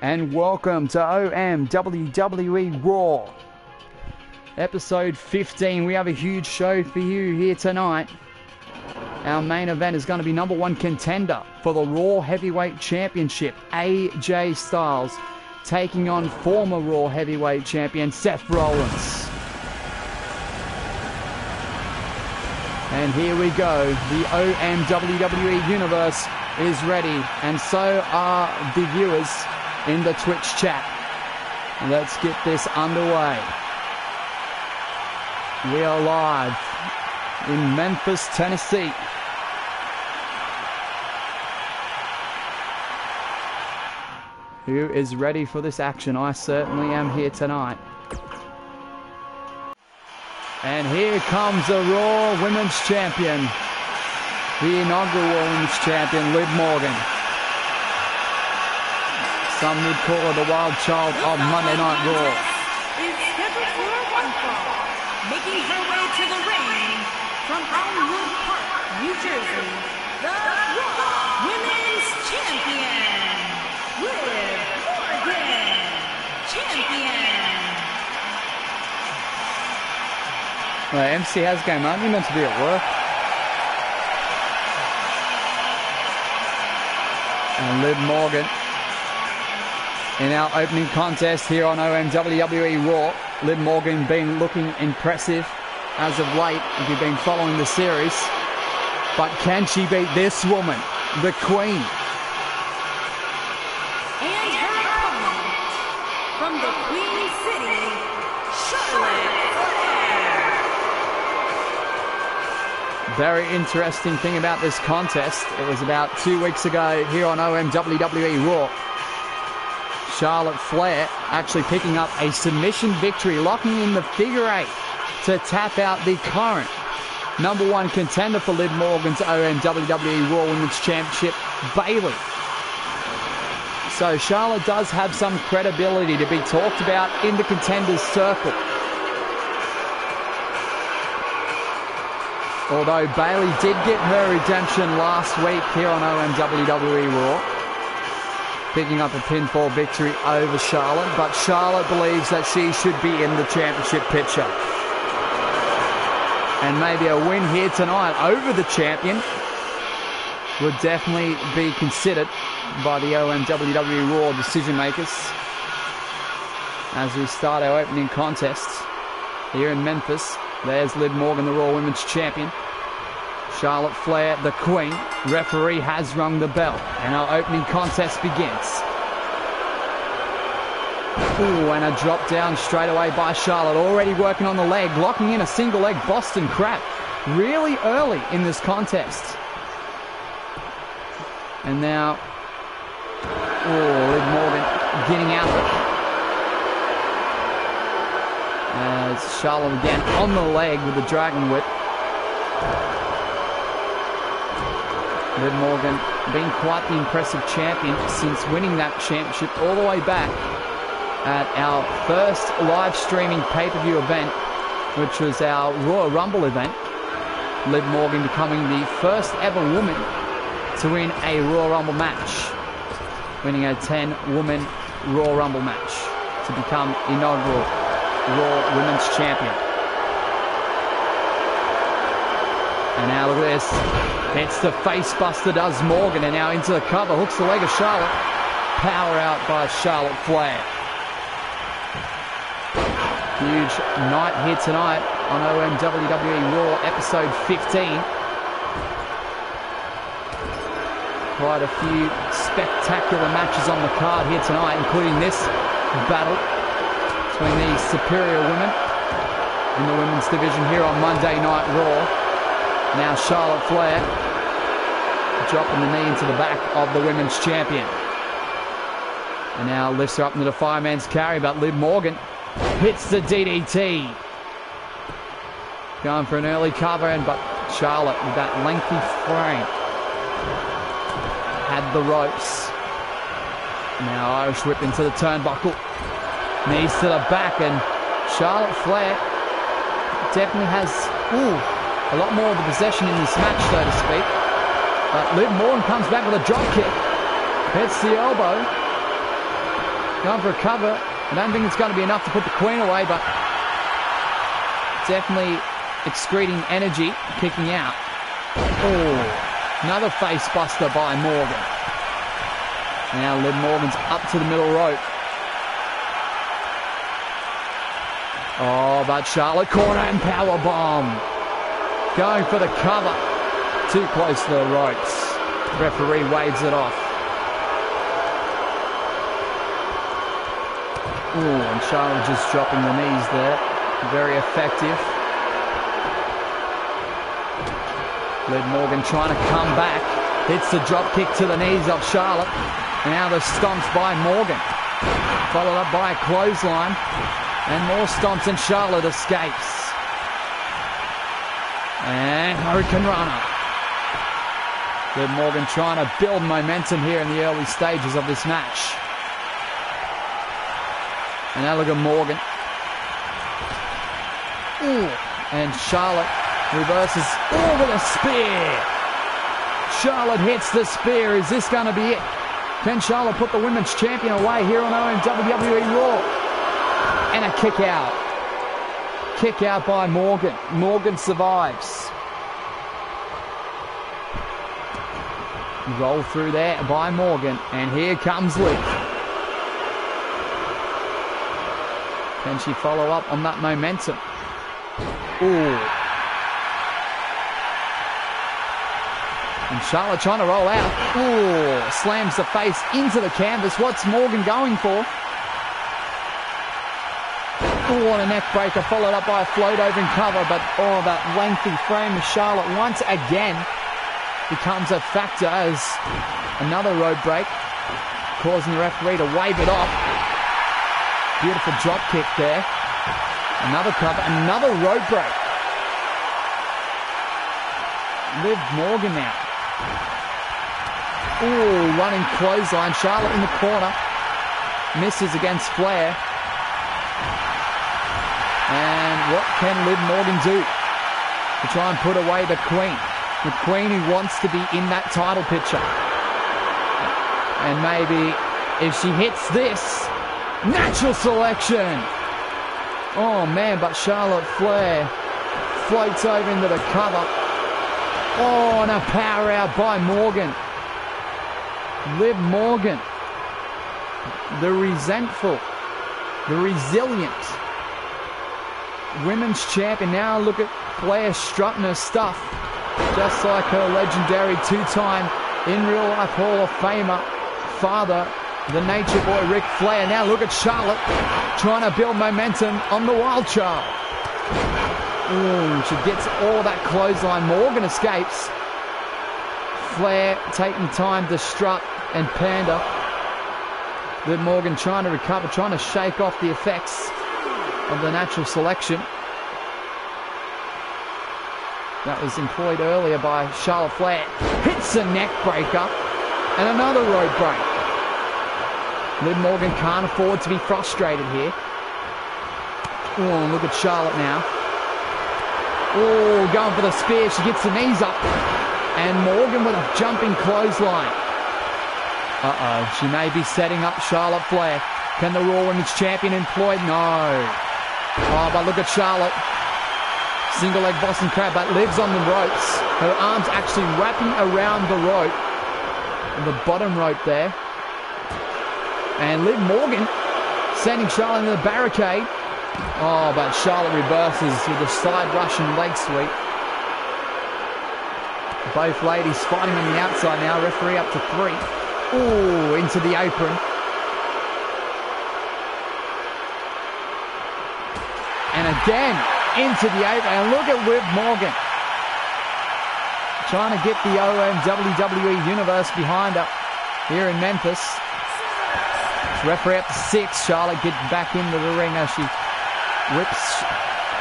and welcome to OM WWE Raw. Episode 15. We have a huge show for you here tonight. Our main event is going to be number one contender for the Raw Heavyweight Championship, AJ Styles, taking on former Raw Heavyweight Champion Seth Rollins. And here we go. The OM WWE Universe is ready, and so are the viewers in the Twitch chat. Let's get this underway. We are live in Memphis, Tennessee. Who is ready for this action? I certainly am here tonight. And here comes the Raw Women's Champion, the inaugural Raw Women's Champion, Liv Morgan. Some would call her the wild child of Monday Night Raw. Is scheduled for one fall, making her way to the ring from Elmwood Park, New Jersey, the Raw Women's Champion, Liv Morgan, champion. Well, MC has game, aren't you meant to be at work? And Liv Morgan in our opening contest here on OM WWE Raw. Liv Morgan been looking impressive as of late if you've been following the series. But can she beat this woman, the Queen? And her opponent from the Queen City, Charlotte. Very interesting thing about this contest, it was about 2 weeks ago here on OM WWE Raw. Charlotte Flair actually picking up a submission victory, locking in the figure eight to tap out the current number one contender for Liv Morgan's OM WWE Raw Women's Championship, Bayley. So Charlotte does have some credibility to be talked about in the contenders circle. Although Bayley did get her redemption last week here on OM WWE Raw, picking up a pinfall victory over Charlotte, but Charlotte believes that she should be in the championship picture. And maybe a win here tonight over the champion would definitely be considered by the OM WWE Raw decision makers as we start our opening contest here in Memphis. There's Liv Morgan, the Raw Women's Champion. Charlotte Flair, the Queen. Referee has rung the bell, and our opening contest begins. Ooh, and a drop down straight away by Charlotte. Already working on the leg, locking in a single leg Boston Crab really early in this contest. And now, Liv Morgan getting out of it. As Charlotte again on the leg with the Dragon Whip. Liv Morgan being quite the impressive champion since winning that championship all the way back at our first live streaming pay-per-view event, which was our Royal Rumble event. Liv Morgan becoming the first ever woman to win a Royal Rumble match, winning a 10-woman Royal Rumble match to become inaugural Raw Women's Champion. And now look at this. Hits the face buster, does Morgan, and now into the cover. Hooks the leg of Charlotte. Power out by Charlotte Flair. Huge night here tonight on OM WWE Raw episode 15. Quite a few spectacular matches on the card here tonight, including this battle between the superior women in the women's division here on Monday Night Raw. Now Charlotte Flair dropping the knee into the back of the women's champion. And now lifts her up into the fireman's carry, but Liv Morgan hits the DDT. Going for an early cover, but Charlotte with that lengthy frame had the ropes. Now Irish whip into the turnbuckle. Knees to the back, and Charlotte Flair definitely has a lot more of the possession in this match, so to speak. But Liv Morgan comes back with a drop kick. Hits the elbow. Going for a cover. I don't think it's going to be enough to put the Queen away, but definitely excreting energy, kicking out. Oh, another face buster by Morgan. Now Liv Morgan's up to the middle rope. Oh, but Charlotte corner and power bomb. Going for the cover. Too close to the ropes. Referee waves it off. Oh, and Charlotte just dropping the knees there. Very effective. Liv Morgan trying to come back. Hits the drop kick to the knees of Charlotte. And now the stomps by Morgan. Followed up by a clothesline. And more stomps and Charlotte escapes. And Hurricane Runner. Liv Morgan trying to build momentum here in the early stages of this match. And now look at Morgan. Ooh. And Charlotte reverses. Oh, with a spear. Charlotte hits the spear. Is this going to be it? Can Charlotte put the women's champion away here on OM WWE Raw? And a kick out. Kick out by Morgan. Morgan survives. Roll through there by Morgan. And here comes Liv. Can she follow up on that momentum? Ooh. And Charlotte trying to roll out. Ooh. Slams the face into the canvas. What's Morgan going for? Ooh, and a neck breaker followed up by a float over and cover. But, oh, that lengthy frame of Charlotte once again becomes a factor as another rope break, causing the referee to wave it off. Beautiful drop kick there. Another cover, another rope break. Liv Morgan now. Ooh, running clothesline. Charlotte in the corner. Misses against Flair. And what can Liv Morgan do to try and put away the Queen? The Queen who wants to be in that title picture. And maybe if she hits this, natural selection. Oh man, but Charlotte Flair floats over into the cover. Oh, and a power out by Morgan. Liv Morgan, the resentful, the resilient women's champion. Now look at Flair strutting her stuff, just like her legendary two-time in real life Hall of Famer father, the Nature Boy Ric Flair. Now look at Charlotte trying to build momentum on the Wild Child. Ooh, she gets all that clothesline. Morgan escapes. Flair taking time to strut and pander. Liv Morgan trying to recover, trying to shake off the effects of the natural selection that was employed earlier by Charlotte Flair. Hits a neck breaker and another rope break. Liv Morgan can't afford to be frustrated here. Oh, look at Charlotte now. Oh, going for the spear. She gets the knees up. And Morgan with a jumping clothesline. Uh-oh, she may be setting up Charlotte Flair. Can the Raw Women's Champion employ? No. Oh, but look at Charlotte. Single leg Boston Crab, but Liv's on the ropes. Her arms actually wrapping around the rope. The bottom rope there. And Liv Morgan sending Charlotte into the barricade. Oh, but Charlotte reverses with a side Russian leg sweep. Both ladies fighting on the outside now. Referee up to 3. Ooh, into the apron. And again, into the apron. And look at Liv Morgan. Trying to get the OM WWE Universe behind her here in Memphis. Referee up to 6. Charlotte gets back into the ring as she whips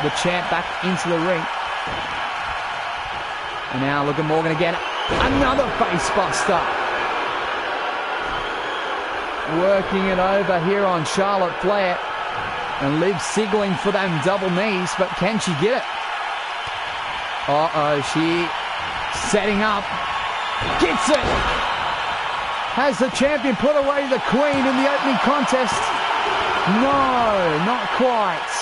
the champ back into the ring. And now look at Morgan again. Another face buster. Working it over here on Charlotte Flair. And Liv signaling for them double knees, but can she get it? Uh-oh, she setting up. Gets it. Has the champion put away the Queen in the opening contest? No, not quite.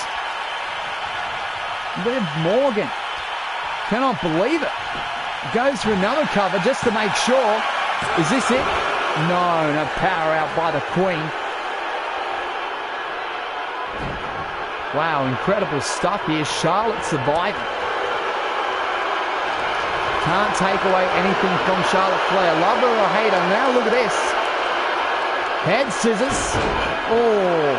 Liv Morgan. Cannot believe it. Goes for another cover just to make sure. Is this it? No, no power out by the Queen. Wow, incredible stuff here. Charlotte surviving. Can't take away anything from Charlotte Flair. Love her or hate her. Now look at this. Head scissors. Oh.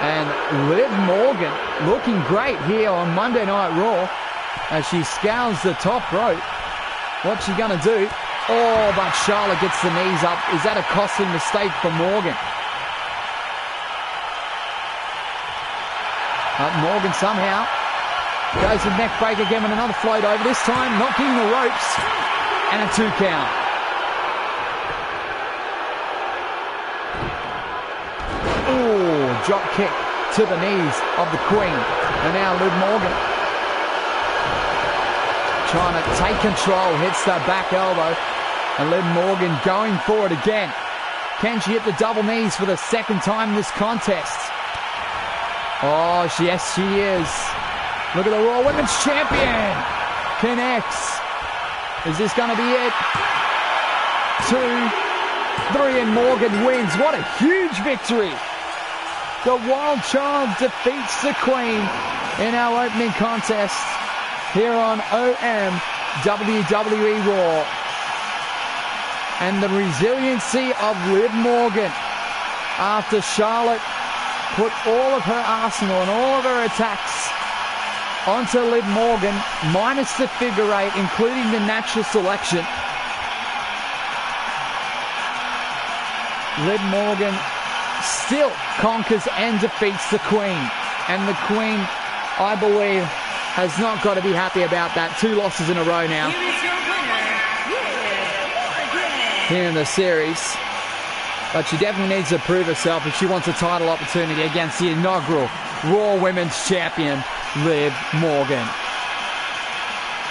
And Liv Morgan looking great here on Monday Night Raw as she scales the top rope. What's she going to do? Oh, but Charlotte gets the knees up. Is that a costly mistake for Morgan? Morgan somehow goes with neck break again with another float over. This time knocking the ropes and a 2 count. Oh, drop kick to the knees of the Queen. And now Liv Morgan trying to take control, hits the back elbow. And Liv Morgan going for it again. Can she hit the double knees for the second time in this contest? Oh, yes, she is. Look at the Raw Women's Champion. Connects. Is this going to be it? 2, 3, and Morgan wins. What a huge victory. The Wild Child defeats the Queen in our opening contest here on OM WWE Raw. And the resiliency of Liv Morgan after Charlotte put all of her arsenal and all of her attacks onto Liv Morgan, minus the figure 8, including the natural selection. Liv Morgan still conquers and defeats the Queen. And the Queen, I believe, has not got to be happy about that. 2 losses in a row now here in the series. But she definitely needs to prove herself if she wants a title opportunity against the inaugural Raw Women's Champion, Liv Morgan.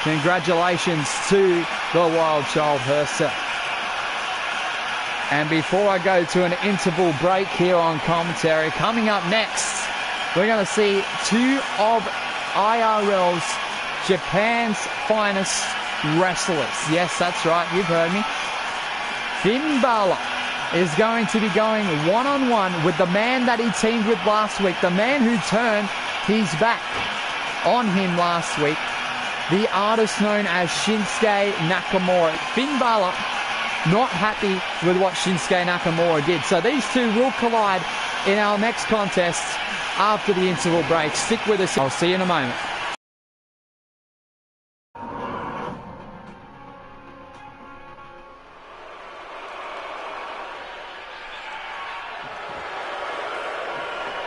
Congratulations to the Wild Child herself. And before I go to an interval break here on commentary, coming up next, we're going to see 2 of IRL's Japan's finest wrestlers. Yes, that's right, you've heard me. Finn Balor is going to be going one-on-one with the man that he teamed with last week, the man who turned his back on him last week, the artist known as Shinsuke Nakamura. Finn Balor not happy with what Shinsuke Nakamura did. So these 2 will collide in our next contest after the interval break. Stick with us. I'll see you in a moment.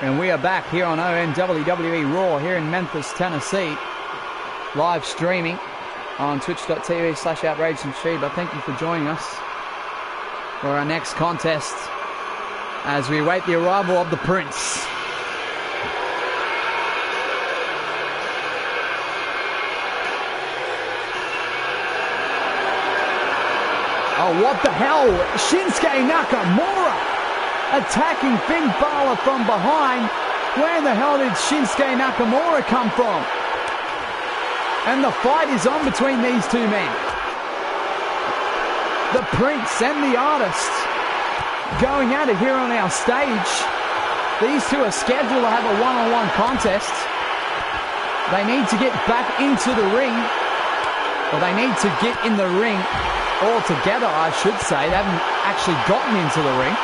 And we are back here on OM WWE Raw here in Memphis, Tennessee. Live streaming on twitch.tv/outrageandstream. But thank you for joining us for our next contest as we await the arrival of the Prince. Oh, what the hell? Shinsuke Nakamura attacking Finn Balor from behind. Where the hell did Shinsuke Nakamura come from? And the fight is on between these 2 men. The Prince and the Artist going at it here on our stage. These 2 are scheduled to have a one-on-one contest. They need to get back into the ring. Or they need to get in the ring all together, I should say. They haven't actually gotten into the ring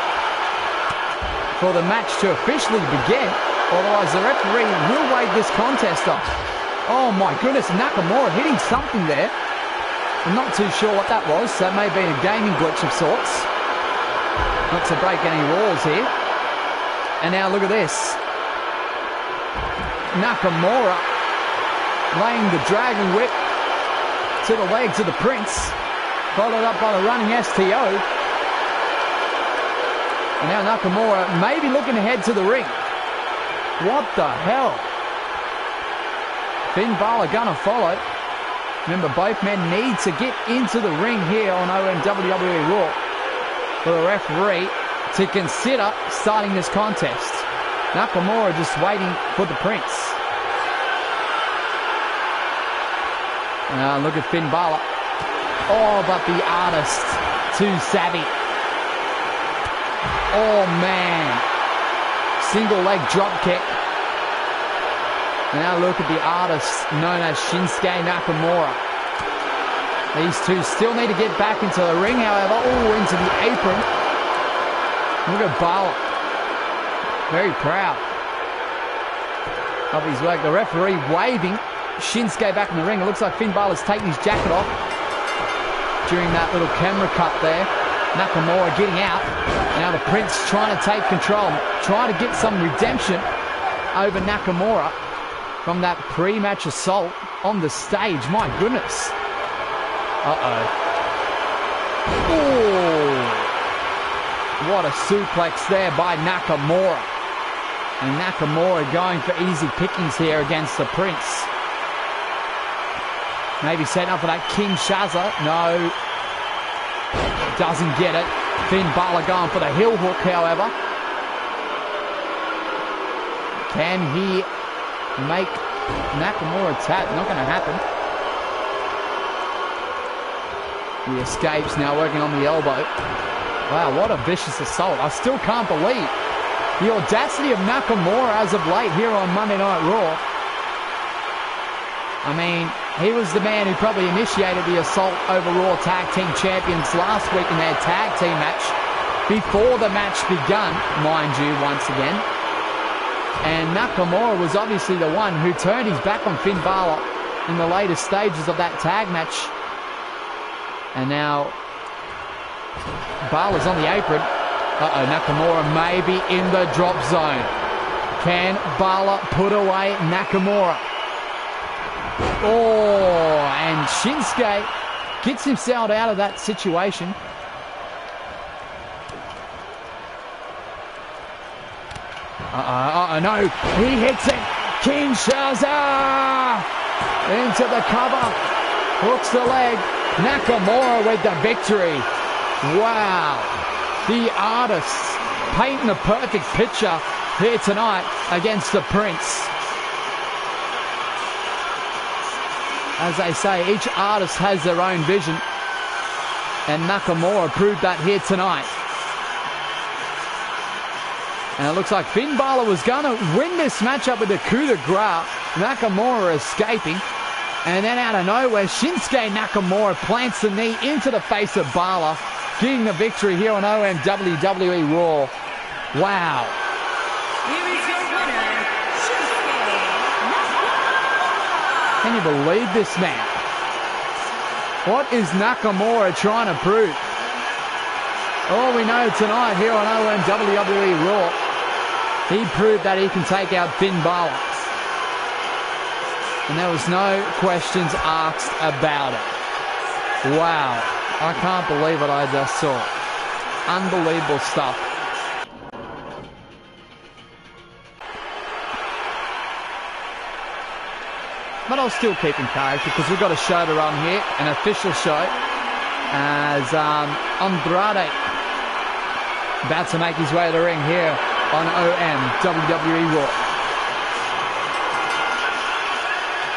for the match to officially begin. Otherwise, the referee will wave this contest off. Oh my goodness, Nakamura hitting something there. I'm not too sure what that was. That may have been a gaming glitch of sorts. Not to break any rules here. And now look at this. Nakamura laying the Dragon Whip to the legs of the Prince. Followed up by the running STO. And now Nakamura may be looking ahead to the ring. What the hell? Finn Balor gonna follow. Remember, both men need to get into the ring here on OM WWE Raw for the referee to consider starting this contest. Nakamura just waiting for the Prince. Look at Finn Balor. Oh, but the artist, too savvy. Oh, man. Single leg drop kick. Now look at the artist known as Shinsuke Nakamura. These two still need to get back into the ring, however. Oh, into the apron. Look at Balor. Very proud of his work. The referee waving Shinsuke back in the ring. It looks like Finn Balor's taking his jacket off during that little camera cut there. Nakamura getting out. Now the Prince trying to take control, trying to get some redemption over Nakamura from that pre-match assault on the stage. My goodness. Uh-oh. Oh! What a suplex there by Nakamura. And Nakamura going for easy pickings here against the Prince. Maybe setting up for that Kinshasa. No. Doesn't get it. Finn Balor going for the heel hook, however. Can he make Nakamura tap? Not going to happen. He escapes, now working on the elbow. Wow, what a vicious assault. I still can't believe the audacity of Nakamura as of late here on Monday Night Raw. I mean, he was the man who probably initiated the assault over Raw Tag Team Champions last week in their tag team match. Before the match begun, mind you, once again. And Nakamura was obviously the one who turned his back on Finn Balor in the later stages of that tag match. And now Balor's on the apron. Uh-oh, Nakamura maybe in the drop zone. Can Balor put away Nakamura? Oh, and Shinsuke gets himself out of that situation. No, he hits it. Kinshasa into the cover. Hooks the leg. Nakamura with the victory. Wow. The artists painting a perfect picture here tonight against the Prince. As they say, each artist has their own vision. And Nakamura proved that here tonight. And it looks like Finn Balor was going to win this matchup with the coup de grace. Nakamura escaping. And then out of nowhere, Shinsuke Nakamura plants the knee into the face of Balor, getting the victory here on OM WWE Raw. Wow. Here is your winner, Shinsuke Nakamura. Can you believe this man? What is Nakamura trying to prove? All we know tonight here on OM WWE Raw, he proved that he can take out Finn Balor. And there was no questions asked about it. Wow. I can't believe what I just saw. Unbelievable stuff. But I'll still keep in character because we've got a show to run here, an official show, as Andrade about to make his way to the ring here on OM WWE Raw.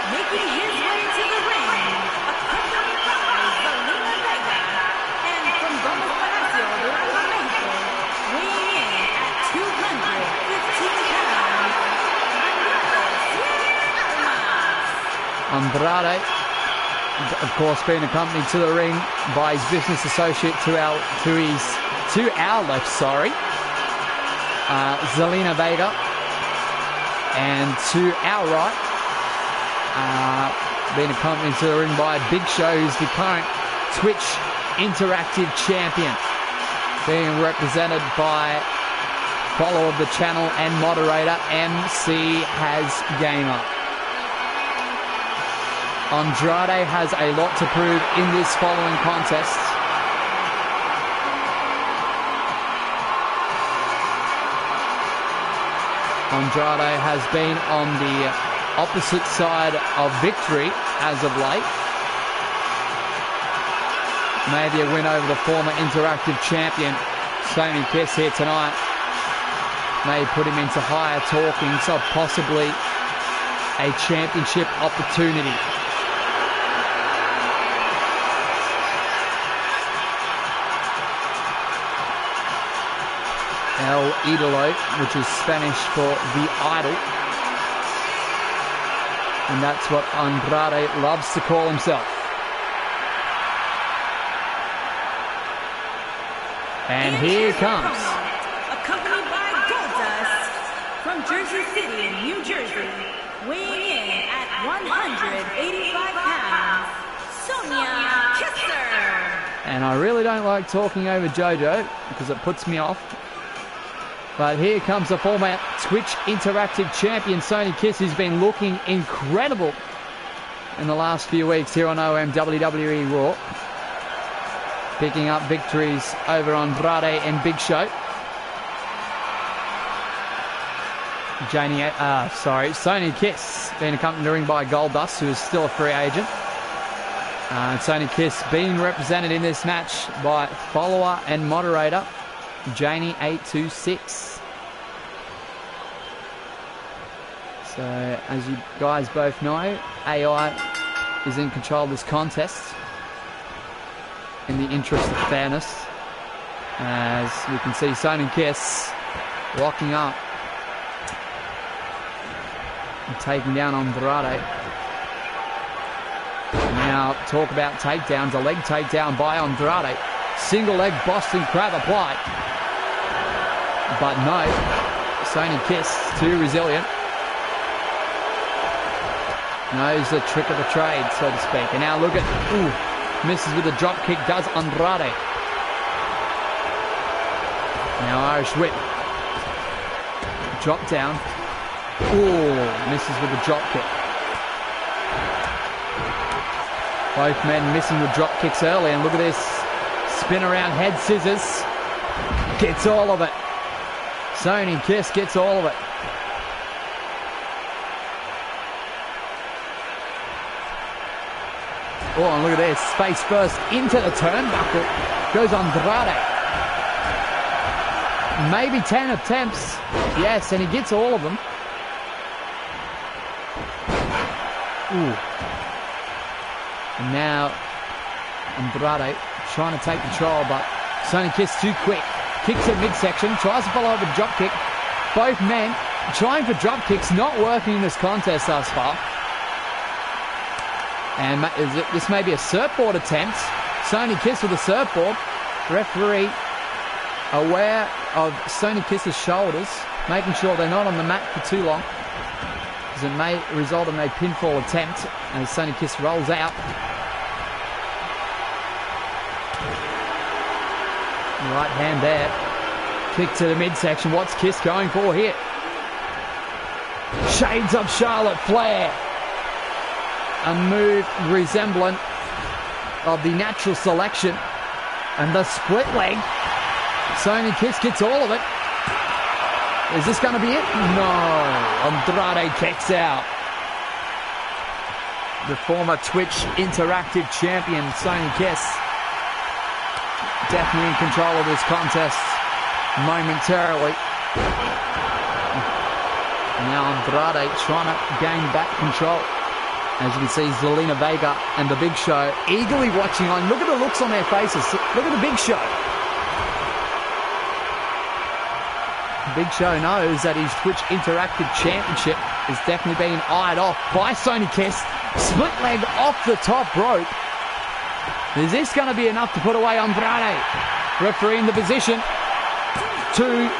Making his way to the ring, accompanied by Zelina Vega, and from Gomez Palacio de Mexico, weighing in at 215 pounds, Andrade, of course, being accompanied to the ring by his business associate to our left, Zelina Vega, and to our right, being accompanied to the ring by Big Show, who's the current Twitch Interactive Champion, being represented by follower of the channel and moderator MC Has Gamer. Andrade has a lot to prove in this following contest. Andrade has been on the opposite side of victory as of late. maybe a win over the former Interactive champion, Sonny Kiss, here tonight. May put him into higher talkings of possibly a championship opportunity. El Idolo, which is Spanish for the idol. And that's what Andrade loves to call himself. And here it comes. Accompanied by DOLPH from Jersey City, New Jersey, weighing in at 185 pounds, Sonia Kisser. And I really don't like talking over JoJo because it puts me off. But here comes the former Twitch Interactive champion, Sonny Kiss, who's been looking incredible in the last few weeks here on OM WWE Raw. Picking up victories over Andrade and Big Show. Sonny Kiss being accompanied to the ring by Goldust, who is still a free agent. Sonny Kiss being represented in this match by follower and moderator Janie826. So, as you guys both know, AI is in control of this contest in the interest of fairness. As we can see, Sonny Kiss locking up and taking down Andrade. Now, talk about takedowns. A leg takedown by Andrade. Single leg Boston Crab applied. But no, Sonny Kiss, too resilient. Knows the trick of the trade, so to speak. And now look at, misses with a drop kick, does Andrade. Now Irish whip. Drop down. Misses with a drop kick. Both men missing with drop kicks early, and look at this. Spin around head scissors. Gets all of it. Sonny Kiss gets all of it. And look at this. Face first into the turnbuckle. Goes Andrade. Maybe 10 attempts. Yes, and he gets all of them. And now Andrade trying to take control, but Sonny Kiss too quick. Kicks at midsection, tries to follow up with a drop kick. Both men trying for drop kicks, not working in this contest thus far. And this may be a surfboard attempt. Sonny Kiss with a surfboard. Referee aware of Sonny Kiss's shoulders, making sure they're not on the mat for too long, because it may result in a pinfall attempt as Sonny Kiss rolls out. Right hand there. Kick to the midsection. What's Kiss going for here? Shades of Charlotte Flair. A move resemblant of the natural selection. And the split leg. Sonny Kiss gets all of it. Is this going to be it? No. Andrade kicks out. The former Twitch Interactive champion, Sonny Kiss, definitely in control of this contest momentarily. Now Andrade trying to gain back control. As you can see, Zelina Vega and the Big Show eagerly watching on. Look at the looks on their faces. Look at the Big Show. Big Show knows that his Twitch Interactive Championship is definitely being eyed off by Sonny Kiss. Split leg off the top rope. Is this going to be enough to put away Andrade? Referee in the position to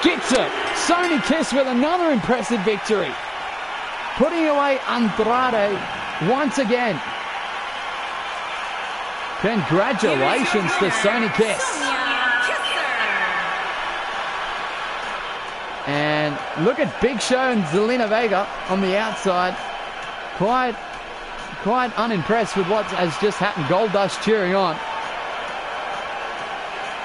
gets it. Sonny Kiss with another impressive victory. Putting away Andrade once again. Congratulations to Sonny Kiss. And look at Big Show and Zelina Vega on the outside. Quite unimpressed with what has just happened. Goldust cheering on.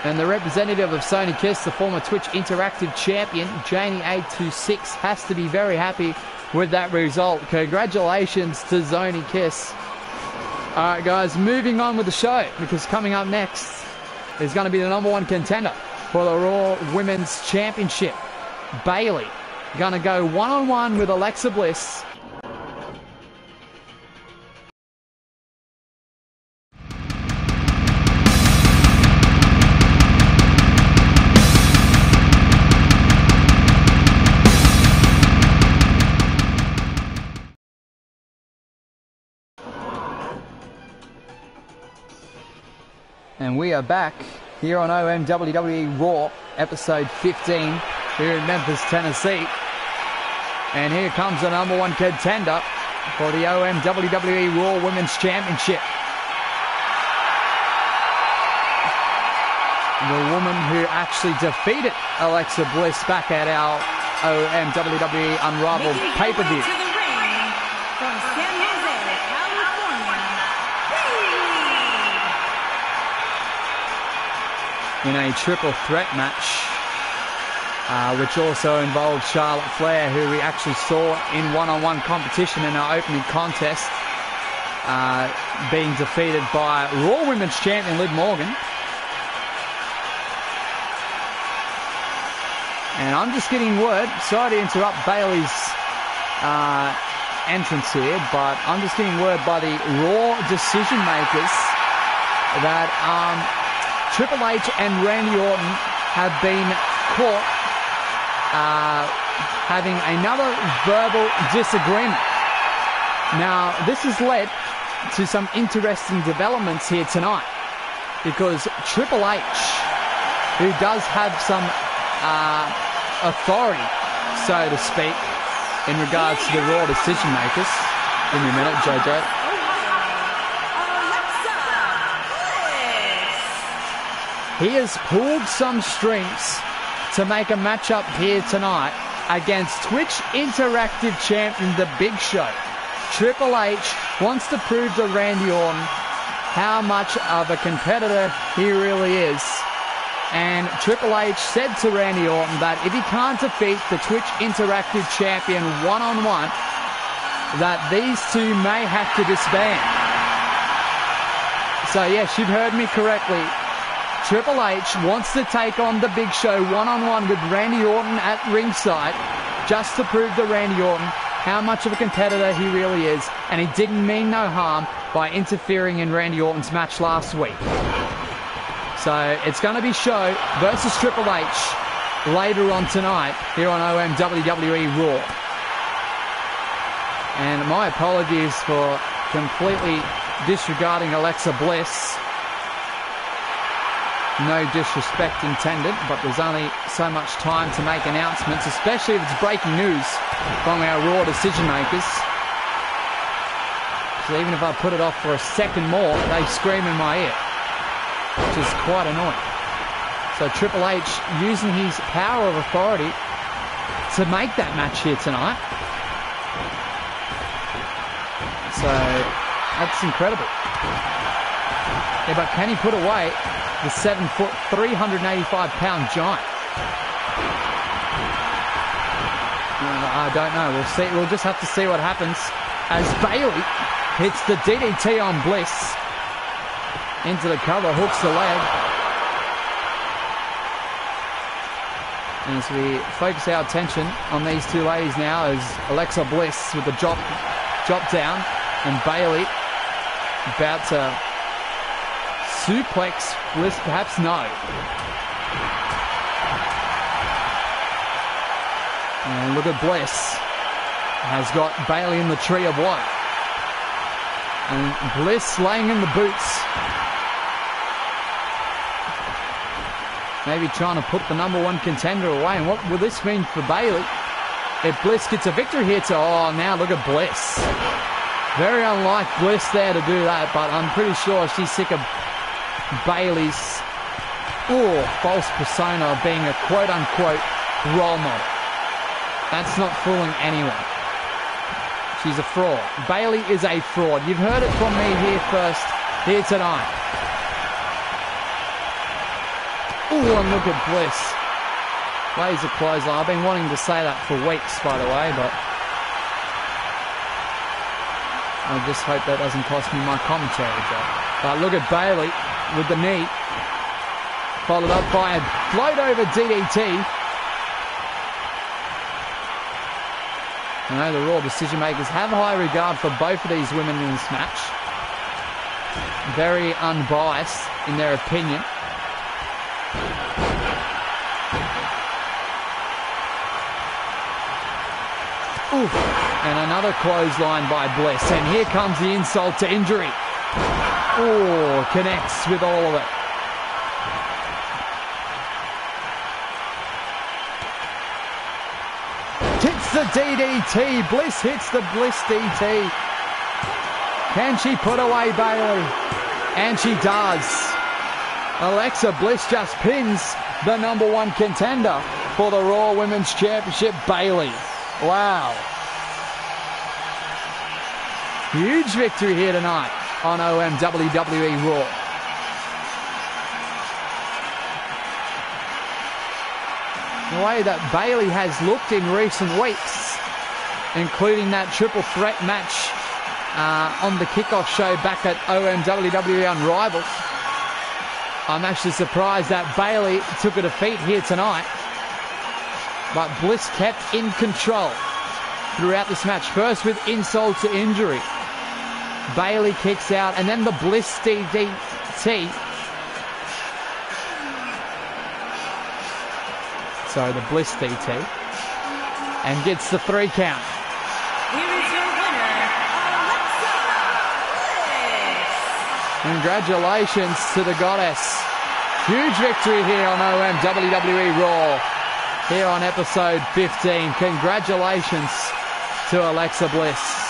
And the representative of Sonny Kiss, the former Twitch Interactive champion, Janie826, has to be very happy with that result. Congratulations to Sonny Kiss. All right, guys, moving on with the show, because coming up next is going to be the #1 contender for the Raw Women's Championship. Bayley going to go one-on-one with Alexa Bliss. And we are back here on OM WWE Raw, episode 15, here in Memphis, Tennessee. And here comes the #1 contender for the OM WWE Raw Women's Championship. The woman who actually defeated Alexa Bliss back at our OM WWE Unrivaled pay-per-view. In a triple threat match, which also involved Charlotte Flair, who we actually saw in one-on-one competition in our opening contest, being defeated by Raw Women's Champion Liv Morgan. And I'm just getting word, sorry to interrupt Bayley's entrance here, but I'm just getting word by the Raw decision makers that Triple H and Randy Orton have been caught having another verbal disagreement. Now, this has led to some interesting developments here tonight, because Triple H, who does have some authority, so to speak, in regards to the Raw decision makers. Give me a minute, JoJo. He has pulled some strings to make a matchup here tonight against Twitch Interactive Champion The Big Show. Triple H wants to prove to Randy Orton how much of a competitor he really is. And Triple H said to Randy Orton that if he can't defeat the Twitch Interactive Champion one-on-one, that these two may have to disband. So yes, you've heard me correctly. Triple H wants to take on The Big Show one-on-one with Randy Orton at ringside, just to prove to Randy Orton how much of a competitor he really is, and he didn't mean no harm by interfering in Randy Orton's match last week. So it's going to be Show versus Triple H later on tonight here on OM WWE Raw. And my apologies for completely disregarding Alexa Bliss. No disrespect intended, but there's only so much time to make announcements, especially if it's breaking news from our Raw decision makers. So even if I put it off for a second more, they scream in my ear, which is quite annoying. So Triple H using his power of authority to make that match here tonight. So that's incredible. Yeah, but can he put away the 7-foot, 385-pound giant? I don't know. We'll see. We'll just have to see what happens as Bayley hits the DDT on Bliss into the cover, hooks the leg. And as we focus our attention on these two ladies now, as Alexa Bliss with the drop down, and Bayley about to suplex Bliss, perhaps no. And look at Bliss. Has got Bayley in the tree of woe. And Bliss laying in the boots. Maybe trying to put the #1 contender away. And what will this mean for Bayley? If Bliss gets a victory here oh, now look at Bliss. Very unlike Bliss there to do that, but I'm pretty sure she's sick of Bayley's false persona of being a quote-unquote role model. That's not fooling anyone. She's a fraud. Bayley is a fraud. You've heard it from me here first, here tonight. Ooh, and look at Bliss. Laser clothesline. I've been wanting to say that for weeks, by the way, but I just hope that doesn't cost me my commentary job. But look at Bayley with the knee. Followed up by a float over DDT. I know the Raw decision makers have high regard for both of these women in this match. Very unbiased in their opinion. Oof. And another clothesline by Bliss. And here comes the insult to injury. Oh, connects with all of it. Hits the DDT. Bliss hits the Bliss DT. Can she put away Bayley? And she does. Alexa Bliss just pins the #1 contender for the Raw Women's Championship, Bayley. Wow. Huge victory here tonight on OM WWE Raw. The way that Bayley has looked in recent weeks, including that triple threat match on the kickoff show back at OM WWE Unrivaled. I'm actually surprised that Bayley took a defeat here tonight. But Bliss kept in control throughout this match. First with insult to injury. Bayley kicks out and then the Bliss DDT. Sorry, the Bliss DT. And gets the 3 count. Here is your winner, Alexa Bliss. Congratulations to the goddess. Huge victory here on OM WWE Raw. Here on episode 15. Congratulations to Alexa Bliss.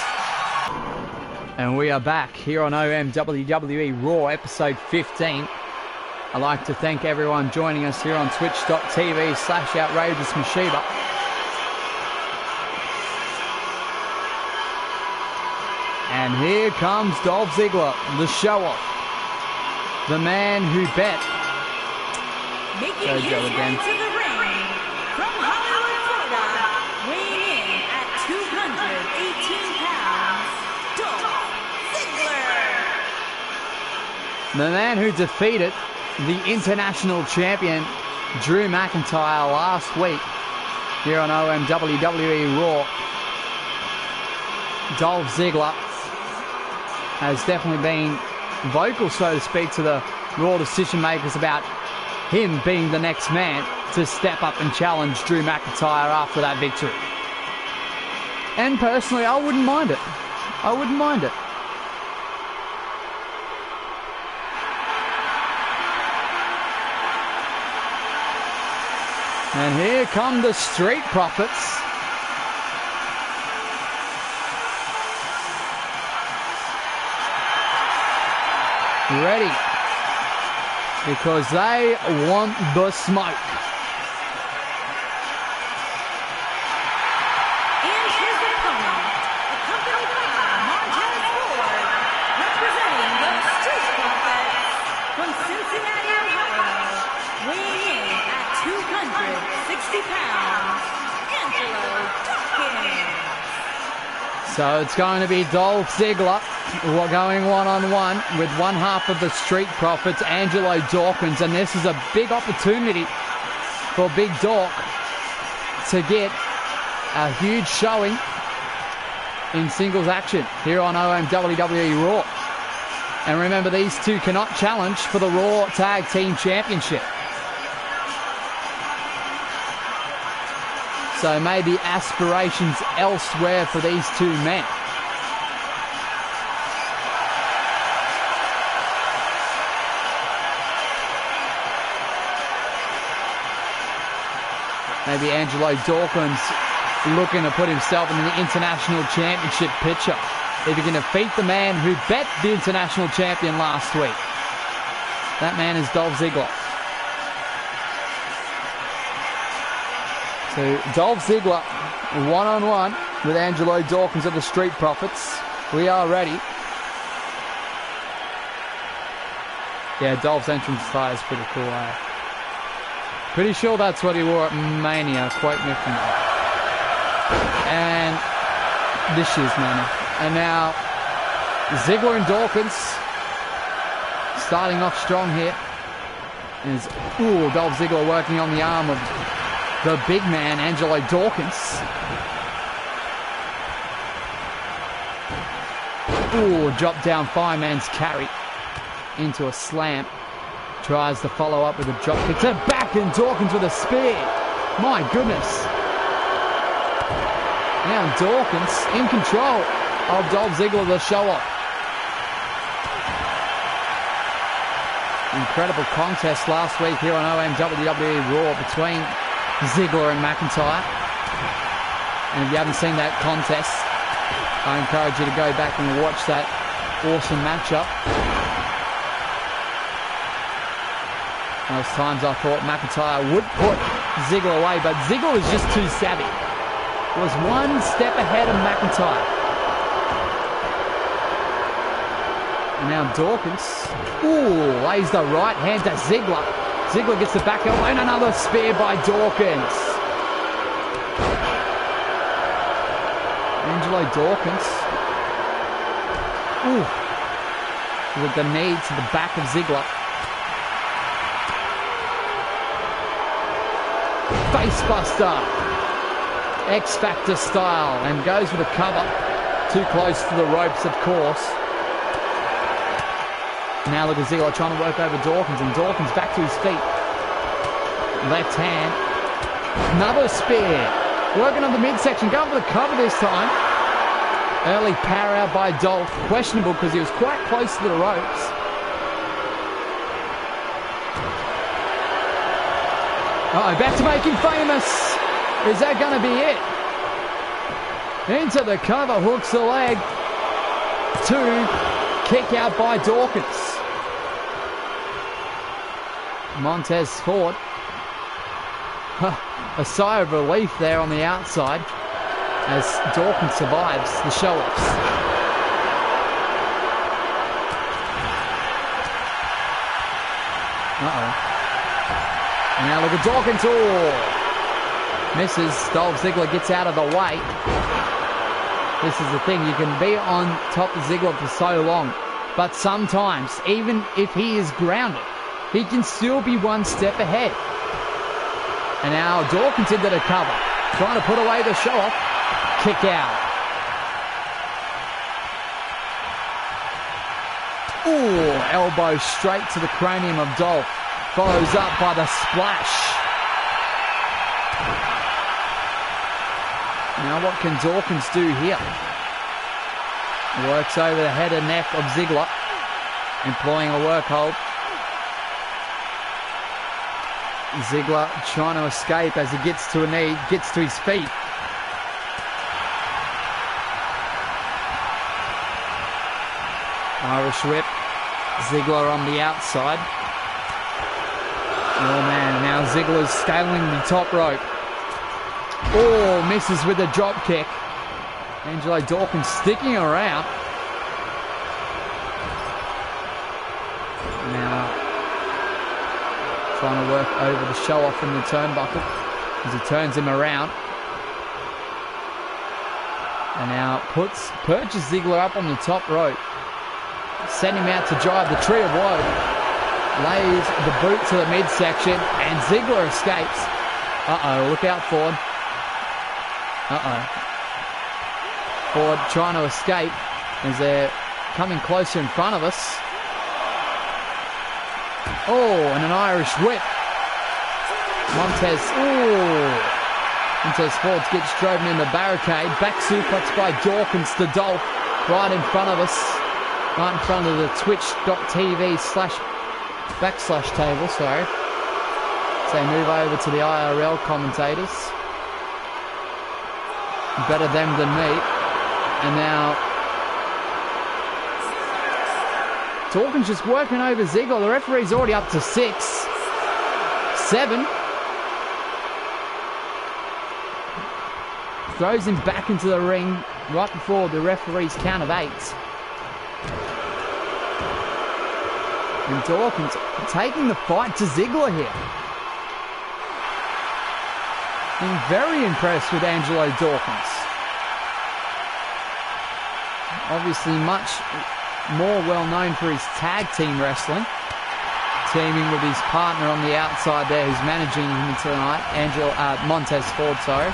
And we are back here on OM WWE Raw episode 15. I'd like to thank everyone joining us here on twitch.tv/OutrageousMashiba. And here comes Dolph Ziggler, the show-off. The man who bet. Making his way to the ring from Hollywood, Florida, weighing in at 218 pounds, Dolph Ziggler. The man who defeated the international champion Drew McIntyre last week here on OM WWE Raw. Dolph Ziggler has definitely been vocal, so to speak, to the Raw decision makers about him being the next man to step up and challenge Drew McIntyre after that victory. And personally, I wouldn't mind it. I wouldn't mind it. And here come the Street Profits. Ready. Because they want the smoke. And his opponent, accompanied by Montez Ford, representing the Street Profits from Cincinnati, Ohio, weighing in at 260 pounds, Angelo Dawkins. So it's going to be Dolph Ziggler going one-on-one with one half of the Street Profits, Angelo Dawkins, and this is a big opportunity for Big Dawk to get a huge showing in singles action here on OM WWE Raw. And remember, these two cannot challenge for the Raw Tag Team Championship. So maybe aspirations elsewhere for these two men. Maybe Angelo Dawkins looking to put himself in the International Championship picture. If he can defeat the man who bet the International Champion last week. That man is Dolph Ziggler. So Dolph Ziggler one-on-one with Angelo Dawkins of the Street Profits. We are ready. Yeah, Dolph's entrance attire is pretty cool, eh? Pretty sure that's what he wore at Mania. Quote me if I'm wrong. And this year's Mania. And now Ziggler and Dawkins starting off strong here. Dolph Ziggler working on the arm of the big man, Angelo Dawkins. Drop down fireman's carry into a slam. Tries to follow up with a drop kick to the back, and Dawkins with a spear. My goodness. Now Dawkins in control of Dolph Ziggler, the show off. Incredible contest last week here on OM WWE Raw between Ziggler and McIntyre. And if you haven't seen that contest, I encourage you to go back and watch that awesome matchup. Those times I thought McIntyre would put Ziggler away, but Ziggler was just too savvy. Was one step ahead of McIntyre. And now Dawkins, lays the right hand to Ziggler. Ziggler gets the back elbow and another spear by Dawkins. Angelo Dawkins. With the knee to the back of Ziggler. Facebuster. X-Factor style, and goes for the cover. Too close to the ropes, of course. Now look at Ziggler trying to work over Dawkins, and Dawkins back to his feet. Left hand. Another spear. Working on the midsection, going for the cover this time. Early power out by Dolph. Questionable because he was quite close to the ropes. Back to make him famous. Is that going to be it? Into the cover, hooks the leg. 2, kick out by Dawkins. Montez Ford. A sigh of relief there on the outside as Dawkins survives the show-offs. And now look at Dawkins. Misses. Dolph Ziggler gets out of the way. This is the thing. You can be on top of Ziggler for so long, but sometimes, even if he is grounded, he can still be one step ahead. And now Dawkins into the cover, trying to put away the show-off. Kick out. Elbow straight to the cranium of Dolph. Follows up by the splash. Now what can Dawkins do here? Works over the head and neck of Ziggler, employing a work hold. Ziggler trying to escape as he gets to a knee, gets to his feet. Irish whip. Ziggler on the outside. Oh man, now Ziggler's scaling the top rope. Misses with a drop kick. Angelo Dawkins sticking around. Now trying to work over the show-off from the turnbuckle as he turns him around. And now perches Ziggler up on the top rope. Send him out to drive the tree of woe. Lays the boot to the midsection, and Ziggler escapes. Look out, Ford. Ford trying to escape as they're coming closer in front of us. And an Irish whip. Montez Ford gets driven in the barricade. Back suplex by Dawkins to Dolph right in front of us. Right in front of the twitch.tv/backslash table, sorry. So they move over to the IRL commentators. Better them than me. And now Dawkins just working over Ziggler. The referee's already up to 6. 7. Throws him back into the ring right before the referee's count of 8. And Dawkins taking the fight to Ziggler here. I'm very impressed with Angelo Dawkins. Obviously much more well known for his tag team wrestling, teaming with his partner on the outside there who's managing him tonight, Montez Ford, sorry.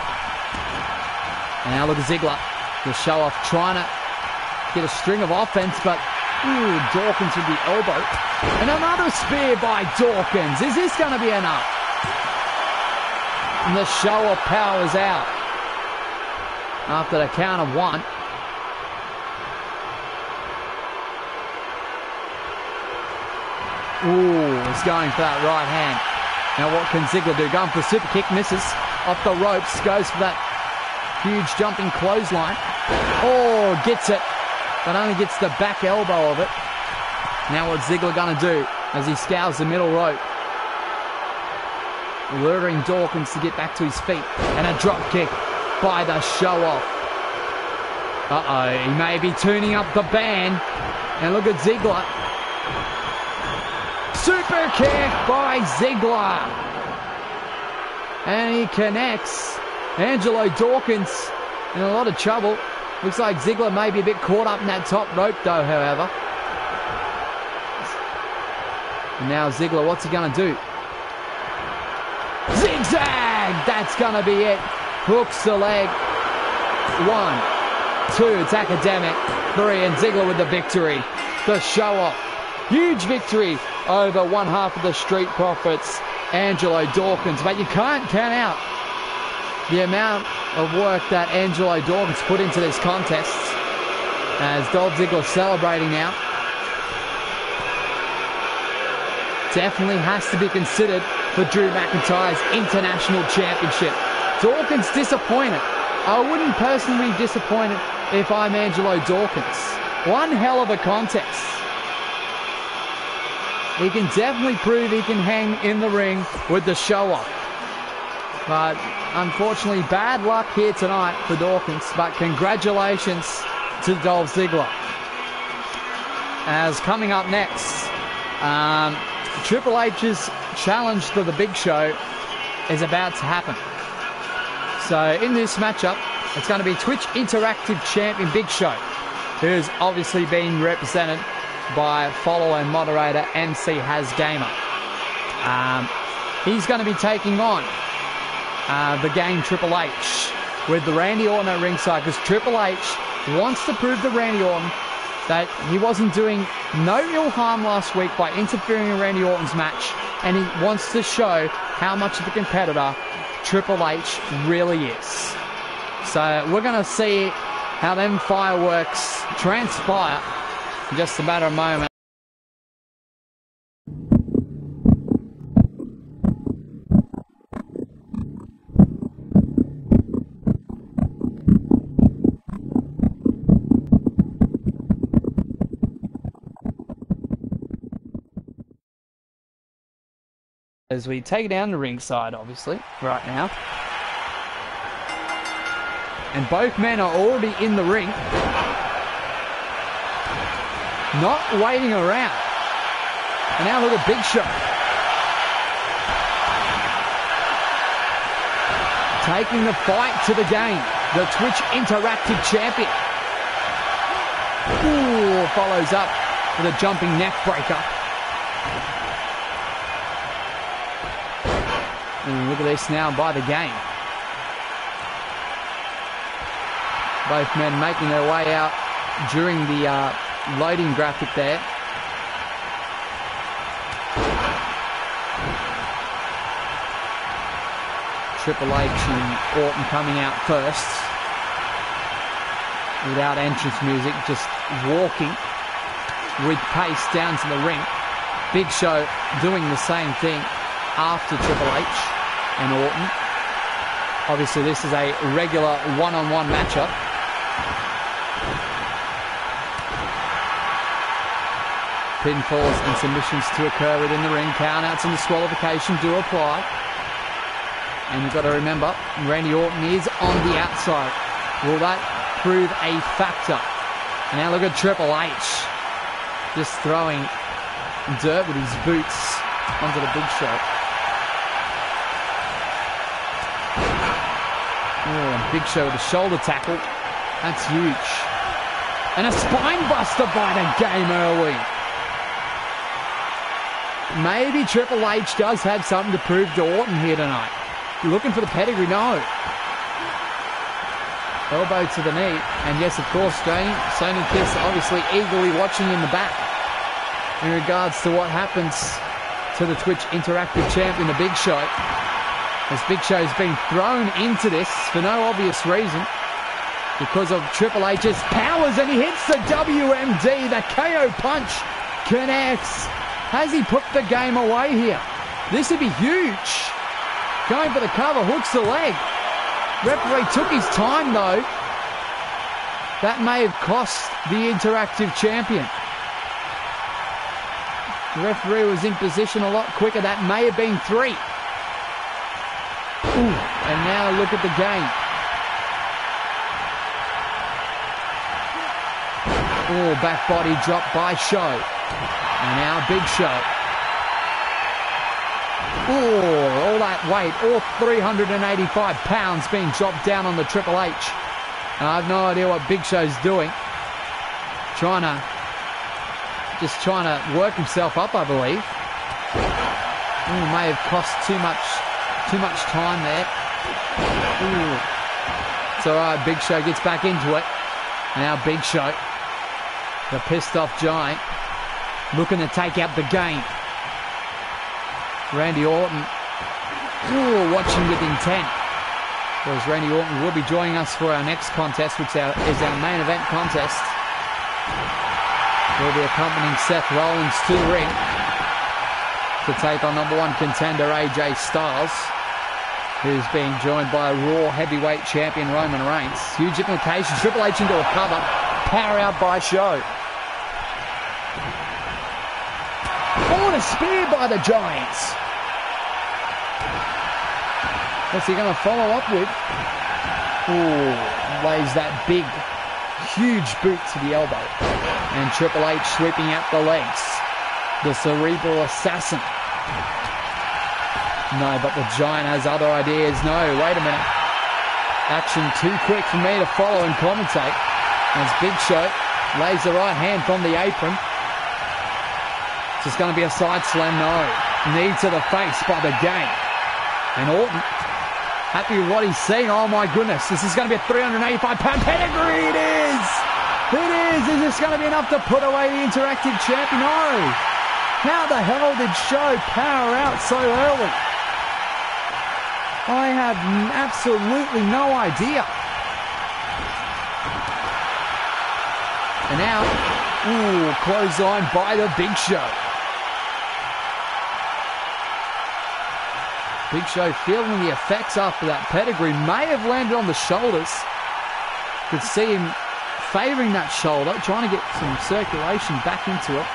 And now look at Ziggler, the show off, trying to get a string of offense, but Dawkins with the elbow. And another spear by Dawkins. Is this going to be enough? And the show off powers out after the count of 1. He's going for that right hand. Now what can Ziggler do? Going for the super kick, misses. Off the ropes, goes for that huge jumping clothesline. Gets it, but only gets the back elbow of it. Now what's Ziggler going to do as he scours the middle rope? Luring Dawkins to get back to his feet. And a drop kick by the show-off. He may be tuning up the band. And look at Ziggler. Super kick by Ziggler. And he connects. Angelo Dawkins in a lot of trouble. Looks like Ziggler may be a bit caught up in that top rope though, however. And now Ziggler, what's he going to do? Zigzag! That's going to be it. Hooks the leg. 1, 2, it's academic. 3, and Ziggler with the victory. The show off. Huge victory over one half of the Street Profits, Angelo Dawkins. But you can't count out the amount of work that Angelo Dawkins put into this contest. As Dolph Ziggler celebrating now. Definitely has to be considered for Drew McIntyre's International Championship. Dawkins disappointed. I wouldn't personally be disappointed if I'm Angelo Dawkins. One hell of a contest. He can definitely prove he can hang in the ring with the show-off. But unfortunately, bad luck here tonight for Dawkins. But congratulations to Dolph Ziggler. As coming up next, Triple H's challenge to the Big Show is about to happen. So in this matchup, it's going to be Twitch Interactive Champion Big Show, who's obviously being represented by follower and moderator MC Has Gamer. He's going to be taking on the game Triple H with the Randy Orton at ringside, because Triple H wants to prove to Randy Orton that he wasn't doing no real harm last week by interfering in Randy Orton's match, and he wants to show how much of a competitor Triple H really is. So we're going to see how them fireworks transpire in just a matter of moments. As we take it down the ringside, obviously, right now. And both men are already in the ring. Not waiting around. And now look at Big Show. Taking the fight to the game. The Twitch Interactive Champion. Follows up with a jumping neck breaker. And look at this now by the game. Both men making their way out during the loading graphic there. Triple H and Orton coming out first. Without entrance music, just walking with pace down to the ring. Big Show doing the same thing after Triple H and Orton. Obviously this is a regular one-on-one matchup. Pinfalls and submissions to occur within the ring. Countouts and disqualification do apply. And you've got to remember, Randy Orton is on the outside. Will that prove a factor? And now look at Triple H. Just throwing dirt with his boots onto the Big Show. And Big Show with a shoulder tackle. That's huge. And a spine buster by the game early. Maybe Triple H does have something to prove to Orton here tonight. You're looking for the pedigree? No. Elbow to the knee. And yes, of course, Sony Kiss obviously eagerly watching in the back in regards to what happens to the Twitch Interactive champion, the Big Show. As Big Show's been thrown into this for no obvious reason because of Triple H's powers, and he hits the WMD. The KO punch connects. Has he put the game away here? This would be huge. Going for the cover, hooks the leg. Referee took his time though. That may have cost the Interactive champion. The referee was in position a lot quicker. That may have been 3. Ooh, and now look at the game. Oh, back body drop by Show. And now Big Show. Oh, all that weight, all 385 pounds being dropped down on the Triple H. And I have no idea what Big Show's doing. Just trying to work himself up, I believe. Ooh, may have cost too much time there. Ooh. It's alright, Big Show gets back into it. And now Big Show, the pissed off giant, looking to take out the game. Randy Orton, ooh, watching with intent. Because Randy Orton will be joining us for our next contest, which is our main event contest. We'll be accompanying Seth Rollins to the ring to take on #1 contender AJ Styles, who's being joined by Raw heavyweight champion Roman Reigns. Huge implications. Triple H into a cover. Power out by Show. Oh, and a spear by the Giants. What's he going to follow up with? Ooh, lays that big, huge boot to the elbow. And Triple H sweeping out the legs. The cerebral assassin. No, but the Giant has other ideas. No, wait a minute. Action too quick for me to follow and commentate. As Big Show lays the right hand from the apron. It's just going to be a side slam. No. Knee to the face by the game. And Orton, happy with what he's seeing. Oh my goodness. This is going to be a 385-pound pedigree. It is. It is. Is this going to be enough to put away the Interactive champion? No. How the hell did Show power out so early? I have absolutely no idea. And now, ooh, clothesline by the Big Show. Big Show feeling the effects after that pedigree. May have landed on the shoulders. Could see him favouring that shoulder, trying to get some circulation back into it.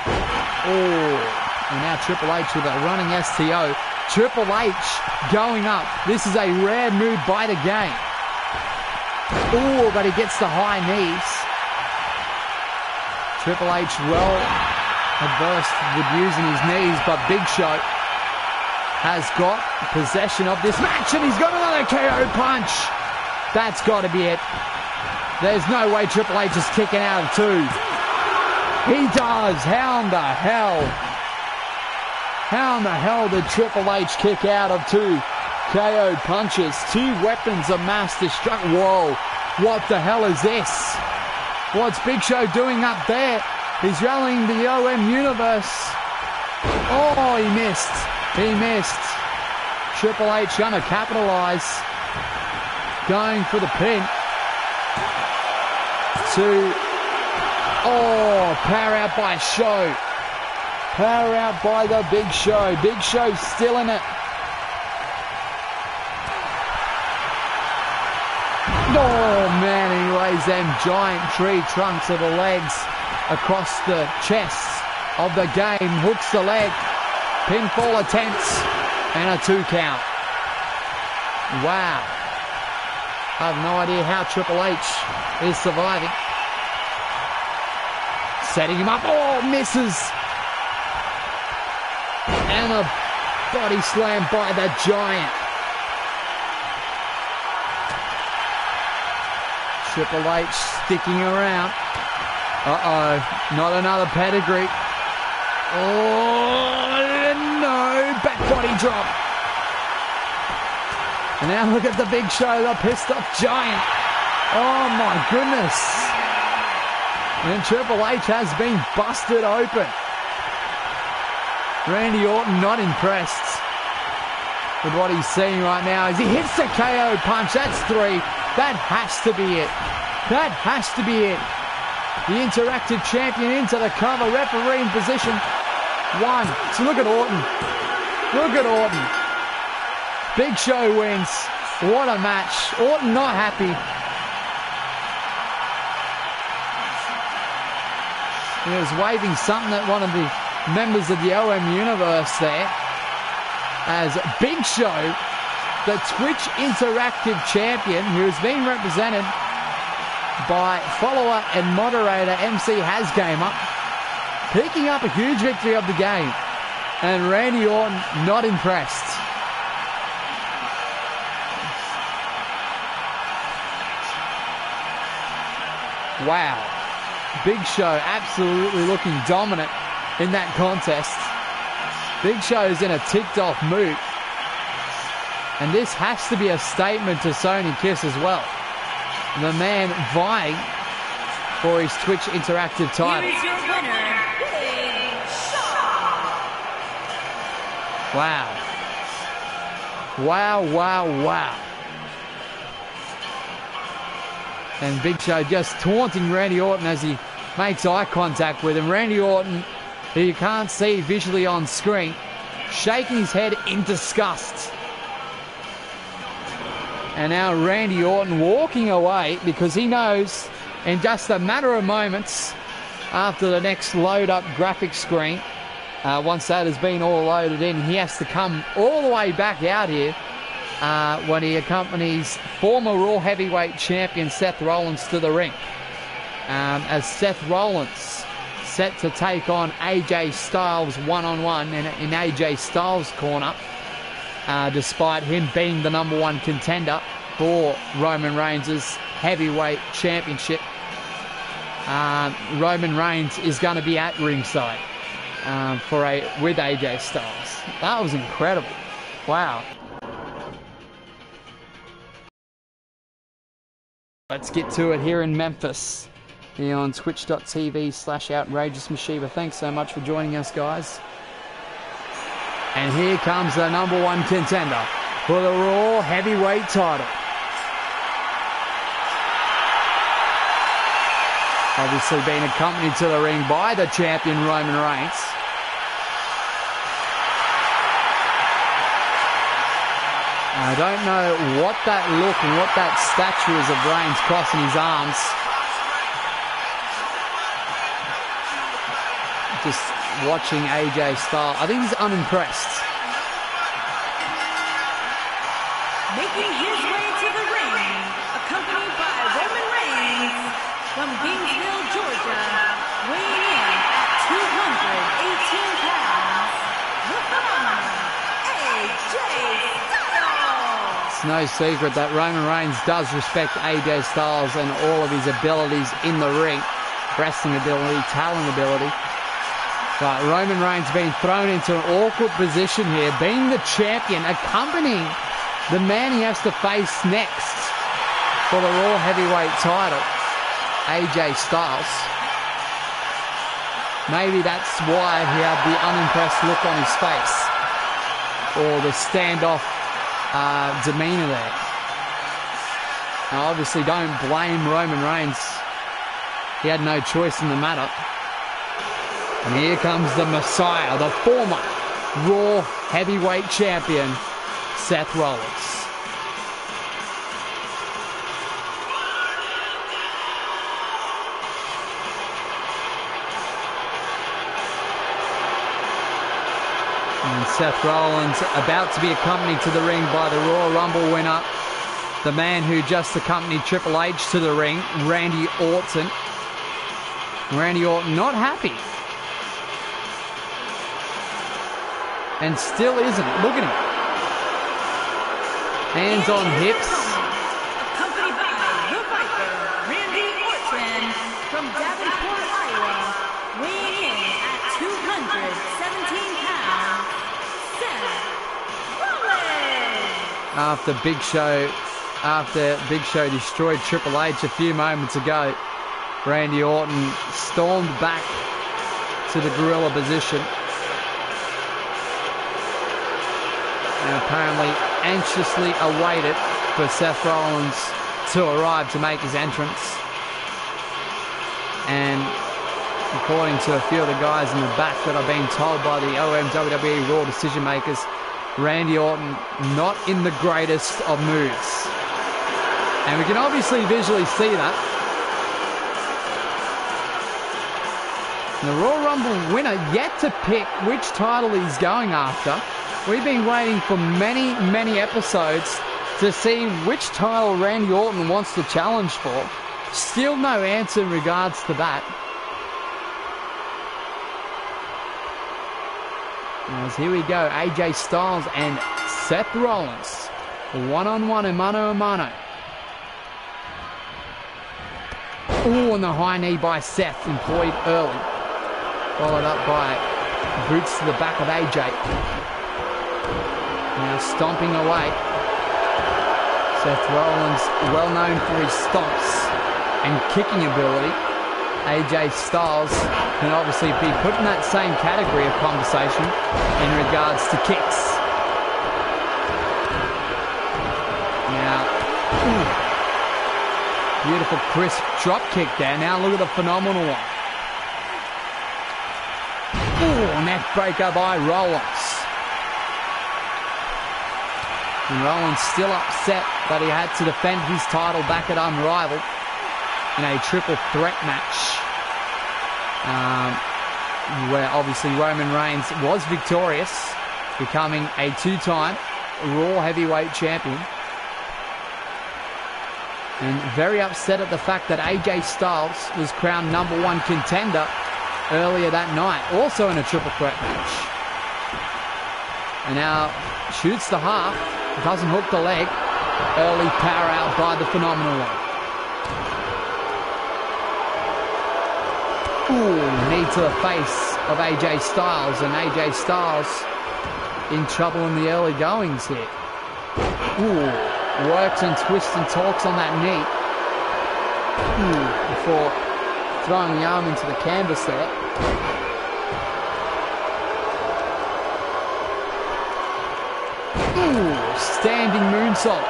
Oh, and now Triple H with a running STO. Triple H going up. This is a rare move by the game. Oh, but he gets the high knees. Triple H well adverse with using his knees, but Big Show has got possession of this match, and he's got another KO punch. That's got to be it. There's no way Triple H is kicking out of 2. He does. How in the hell? How in the hell did Triple H kick out of 2 KO punches? 2 weapons of mass destruction. Whoa. What the hell is this? What's Big Show doing up there? He's rallying the OM universe. Oh, he missed. He missed. Triple H going to capitalise. Going for the pin. Oh, power out by Show. Power out by the Big Show. Big Show still in it. Oh, man, he lays them giant tree trunks of the legs across the chest of the game. Hooks the leg. Pinfall attempts. And a 2 count. Wow. I have no idea how Triple H is surviving. Setting him up. Oh, misses. And a body slam by the Giant. Triple H sticking around. Uh-oh, not another pedigree. Oh, no, back body drop. And now look at the Big Show, the pissed off giant. Oh my goodness. And Triple H has been busted open. Randy Orton not impressed with what he's seeing right now as he hits the KO punch. That's 3. That has to be it. That has to be it. The Interactive Champion into the cover, referee in position. 1. So look at Orton. Look at Orton. Big Show wins. What a match. Orton not happy. He was waving something at one of the members of the OM universe there. As Big Show, the Twitch Interactive Champion, who is being represented by follower and moderator MC Hasgamer, picking up a huge victory of the game. And Randy Orton not impressed. Wow. Big Show absolutely looking dominant in that contest. Big Show's in a ticked off mood. And this has to be a statement to Sonny Kiss as well. The man vying for his Twitch Interactive title. Here is your winner, Big Show. Wow. Wow, wow, wow. And Big Show just taunting Randy Orton as he makes eye contact with him. Randy Orton, who you can't see visually on screen, shaking his head in disgust. And now Randy Orton walking away because he knows in just a matter of moments after the next load up graphic screen, once that has been all loaded in, he has to come all the way back out here when he accompanies former Raw Heavyweight Champion Seth Rollins to the ring. As Seth Rollins set to take on AJ Styles one-on-one in AJ Styles' corner, despite him being the #1 contender for Roman Reigns' heavyweight championship. Roman Reigns is going to be at ringside with AJ Styles. That was incredible. Wow. Let's get to it here in Memphis, here on twitch.tv/OutrageousMashiva. Thanks so much for joining us, guys. And here comes the #1 contender for the Raw Heavyweight title. Obviously being accompanied to the ring by the champion Roman Reigns. I don't know what that look and what that statue is of Reigns crossing his arms. Just watching AJ Styles. I think he's unimpressed. Making his way to the ring, accompanied by Roman Reigns from Gainesville, Georgia, weighing in at 218 pounds, the phenomenal AJ Styles. It's no secret that Roman Reigns does respect AJ Styles and all of his abilities in the ring. Wrestling ability, talent ability. But Roman Reigns being thrown into an awkward position here, being the champion, accompanying the man he has to face next for the Raw Heavyweight title, AJ Styles. Maybe that's why he had the unimpressed look on his face, or the standoff demeanor there. Now obviously don't blame Roman Reigns. He had no choice in the matter. And here comes the Messiah, the former Raw Heavyweight Champion, Seth Rollins. And Seth Rollins about to be accompanied to the ring by the Royal Rumble winner, the man who just accompanied Triple H to the ring, Randy Orton. Randy Orton not happy. And still isn't. Look at him. Hands on hips. Accompanied by the Viper, Randy Orton from Davenport, after Big Show destroyed Triple H a few moments ago. Randy Orton stormed back to the gorilla position. And apparently anxiously awaited for Seth Rollins to arrive to make his entrance. And according to a few of the guys in the back that I've been told by the OM WWE Raw decision makers, Randy Orton not in the greatest of moods. And we can obviously visually see that. The Royal Rumble winner yet to pick which title he's going after. We've been waiting for many, many episodes to see which title Randy Orton wants to challenge for. Still no answer in regards to that. As here we go, AJ Styles and Seth Rollins. One-on-one and mano-a-mano. Oh, and the high knee by Seth, employed early. Followed up by boots to the back of AJ. Now stomping away. Seth Rollins, well known for his stomps and kicking ability. AJ Styles can obviously be put in that same category of conversation in regards to kicks. Now, beautiful crisp drop kick there. Now look at the phenomenal one. Neck breaker by Rollins. And Rollins still upset that he had to defend his title back at Unrivaled in a triple threat match. Where obviously Roman Reigns was victorious, becoming a two-time Raw Heavyweight Champion. And very upset at the fact that AJ Styles was crowned #1 contender earlier that night, also in a triple threat match. And now shoots the half, doesn't hook the leg. Early power out by the phenomenal one. Knee to the face of AJ Styles, and AJ Styles in trouble in the early goings here. Works and twists and talks on that knee. Before throwing the arm into the canvas there. Standing moonsault.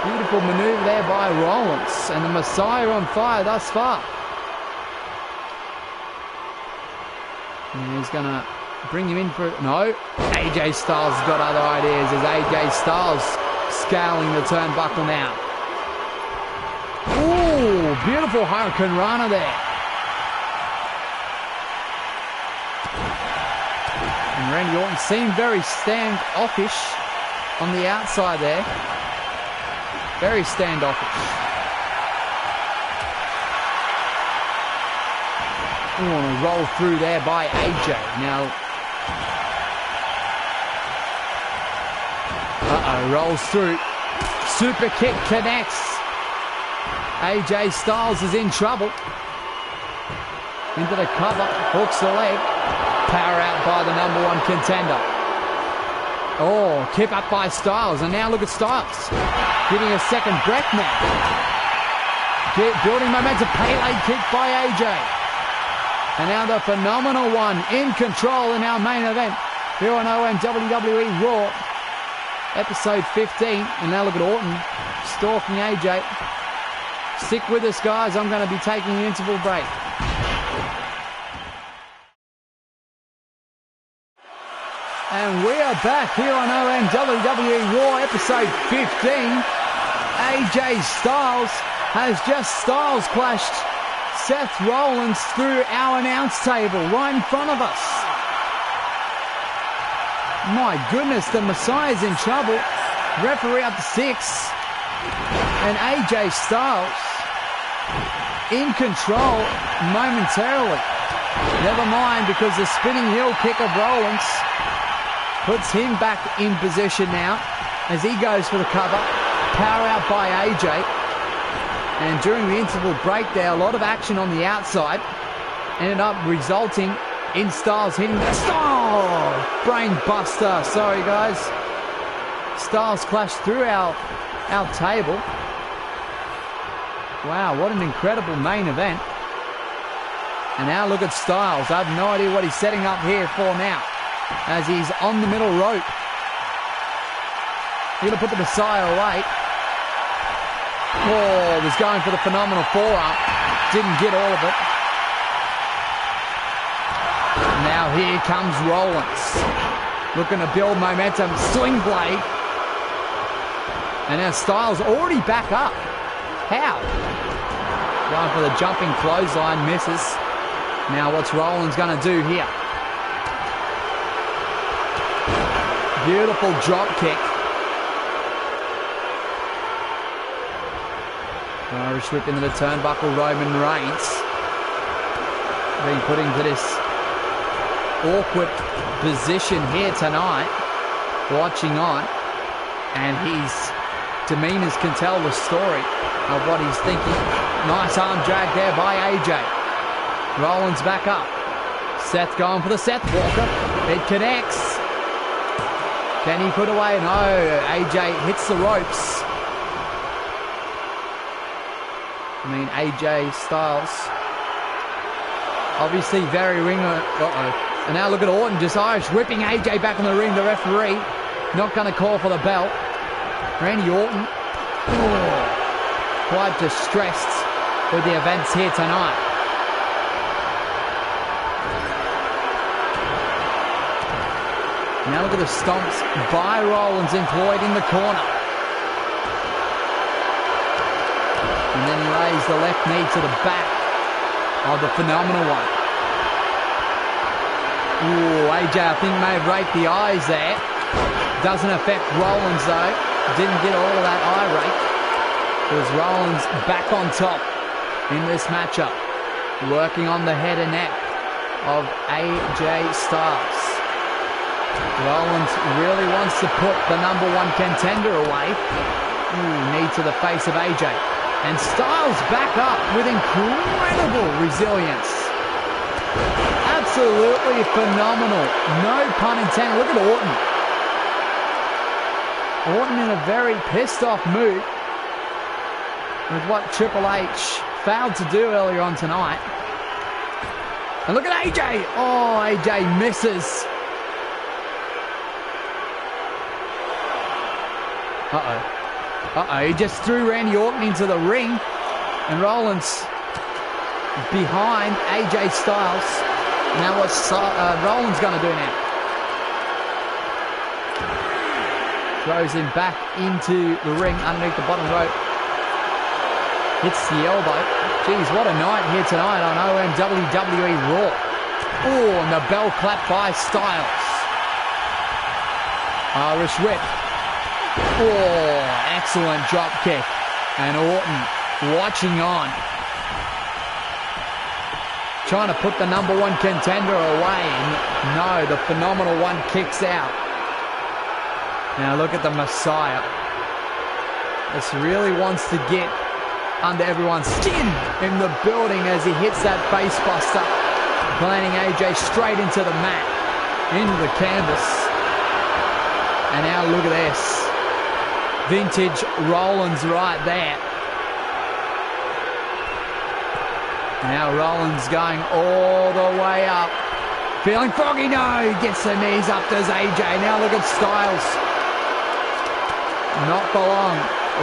Beautiful maneuver there by Rollins, and the Messiah on fire thus far. And he's gonna bring him in for no. AJ Styles has got other ideas as AJ Styles scaling the turnbuckle now. Beautiful Hurricane Rana there. And Randy Orton seemed very standoffish on the outside there. Very standoffish. And a roll through there by AJ. Now, rolls through. Super kick connects. AJ Styles is in trouble. Into the cover, hooks the leg. Power out by the #1 contender. Kick up by Styles, and now look at Styles. Getting a second breath now. Building momentum, Bayley kick by AJ. And now the phenomenal one in control in our main event here on OM WWE Raw. Episode 15, and now look at Orton stalking AJ. Stick with us, guys. I'm going to be taking an interval break. And we are back here on OM WWE Raw, episode 15. AJ Styles has just Styles clashed Seth Rollins through our announce table right in front of us. My goodness, the Messiah's in trouble. Referee up to 6. And AJ Styles in control momentarily. Never mind, because the spinning heel kick of Rollins puts him back in position now as he goes for the cover. Power out by AJ. And during the interval break there, a lot of action on the outside. Ended up resulting in Styles hitting the brain buster. Sorry, guys. Styles clashed through our table. Wow, what an incredible main event. And now look at Styles. I have no idea what he's setting up here for now, as he's on the middle rope. He's going to put the Messiah away. Oh, was going for the phenomenal forearm. Didn't get all of it. Now here comes Rollins. Looking to build momentum. Sling blade. And now Styles already back up. How? Going for the jumping clothesline. Misses. Now what's Rollins going to do here? Beautiful drop kick. Irish whip into the turnbuckle. Roman Reigns being put into this awkward position here tonight, watching on, and his demeanors can tell the story of what he's thinking. Nice arm drag there by AJ. Rollins back up. Seth going for the Seth Walker. It connects. Can he put away? No. AJ hits the ropes. I mean, AJ Styles. Obviously very ring. And now look at Orton just Irish whipping AJ back in the ring. The referee not going to call for the belt. Randy Orton. Quite distressed with the events here tonight. Now look at the stomps by Rollins employed in the corner. And then he lays the left knee to the back of the phenomenal one. Ooh, AJ I think may have raked the eyes there. Doesn't affect Rollins though. Didn't get all of that eye rake. Because Rollins back on top in this matchup. Working on the head and neck of AJ Styles. Rollins really wants to put the #1 contender away. Ooh, knee to the face of AJ. And Styles back up with incredible resilience. Absolutely phenomenal. No pun intended. Look at Orton. Orton in a very pissed off mood with what Triple H failed to do earlier on tonight. And look at AJ. Oh, AJ misses. He just threw Randy Orton into the ring. And Rollins behind AJ Styles. Now what's Rollins going to do now? Throws him back into the ring underneath the bottom rope. Hits the elbow. Geez, what a night here tonight on OM WWE Raw. Oh, and the bell clap by Styles. Irish whip. Oh, excellent drop kick. And Orton watching on. Trying to put the #1 contender away. And no, the phenomenal one kicks out. Now look at the Messiah. This really wants to get under everyone's skin in the building as he hits that face buster. Planting AJ straight into the mat. Into the canvas. And now look at this. Vintage Rollins right there. Now Rollins going all the way up. Feeling foggy, no. Gets the knees up, does AJ. Now look at Styles. Not for long.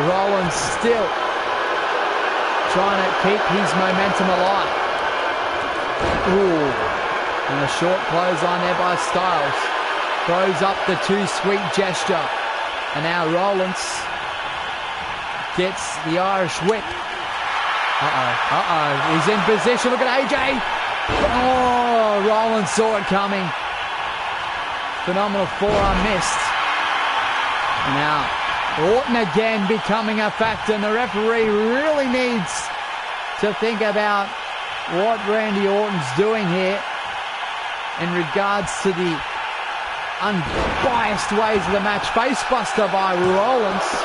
Rollins still trying to keep his momentum alive. Ooh. And a short clothesline there by Styles. Throws up the too sweet gesture. And now Rollins gets the Irish whip. He's in position. Look at AJ. Oh, Rollins saw it coming. Phenomenal forearm missed. And now Orton again becoming a factor. And the referee really needs to think about what Randy Orton's doing here in regards to the unbiased ways of the match. Facebuster by Rollins.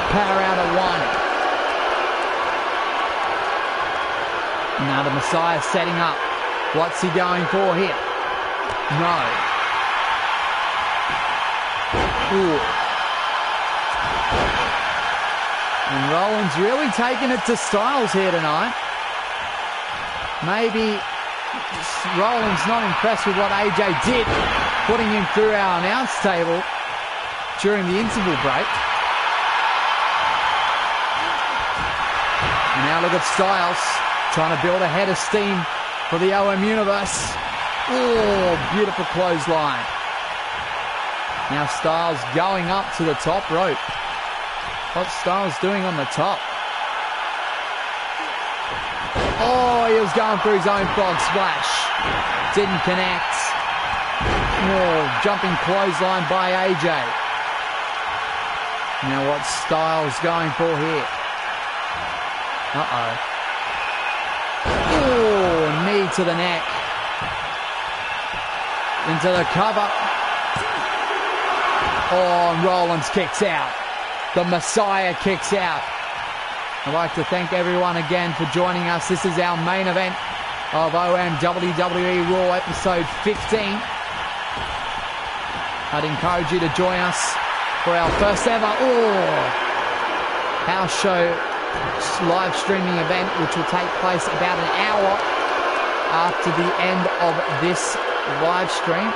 Power out at 1. Now the Messiah setting up. What's he going for here? No. Ooh. And Rollins really taking it to Styles here tonight. Maybe Rollins not impressed with what AJ did, putting him through our announce table during the interval break. And now look at Styles trying to build a head of steam for the OM Universe. Oh, beautiful clothesline. Now Styles going up to the top rope. What's Styles doing on the top? Oh, he was going for his own frog splash. Didn't connect. Oh, jumping clothesline by AJ. Now what's Styles going for here? Uh-oh. Oh, knee to the neck. Into the cover. Oh, and Rollins kicks out. The Messiah kicks out. I'd like to thank everyone again for joining us. This is our main event of OM WWE Raw episode 15. I'd encourage you to join us for our first ever house show live streaming event, which will take place about an hour after the end of this live stream,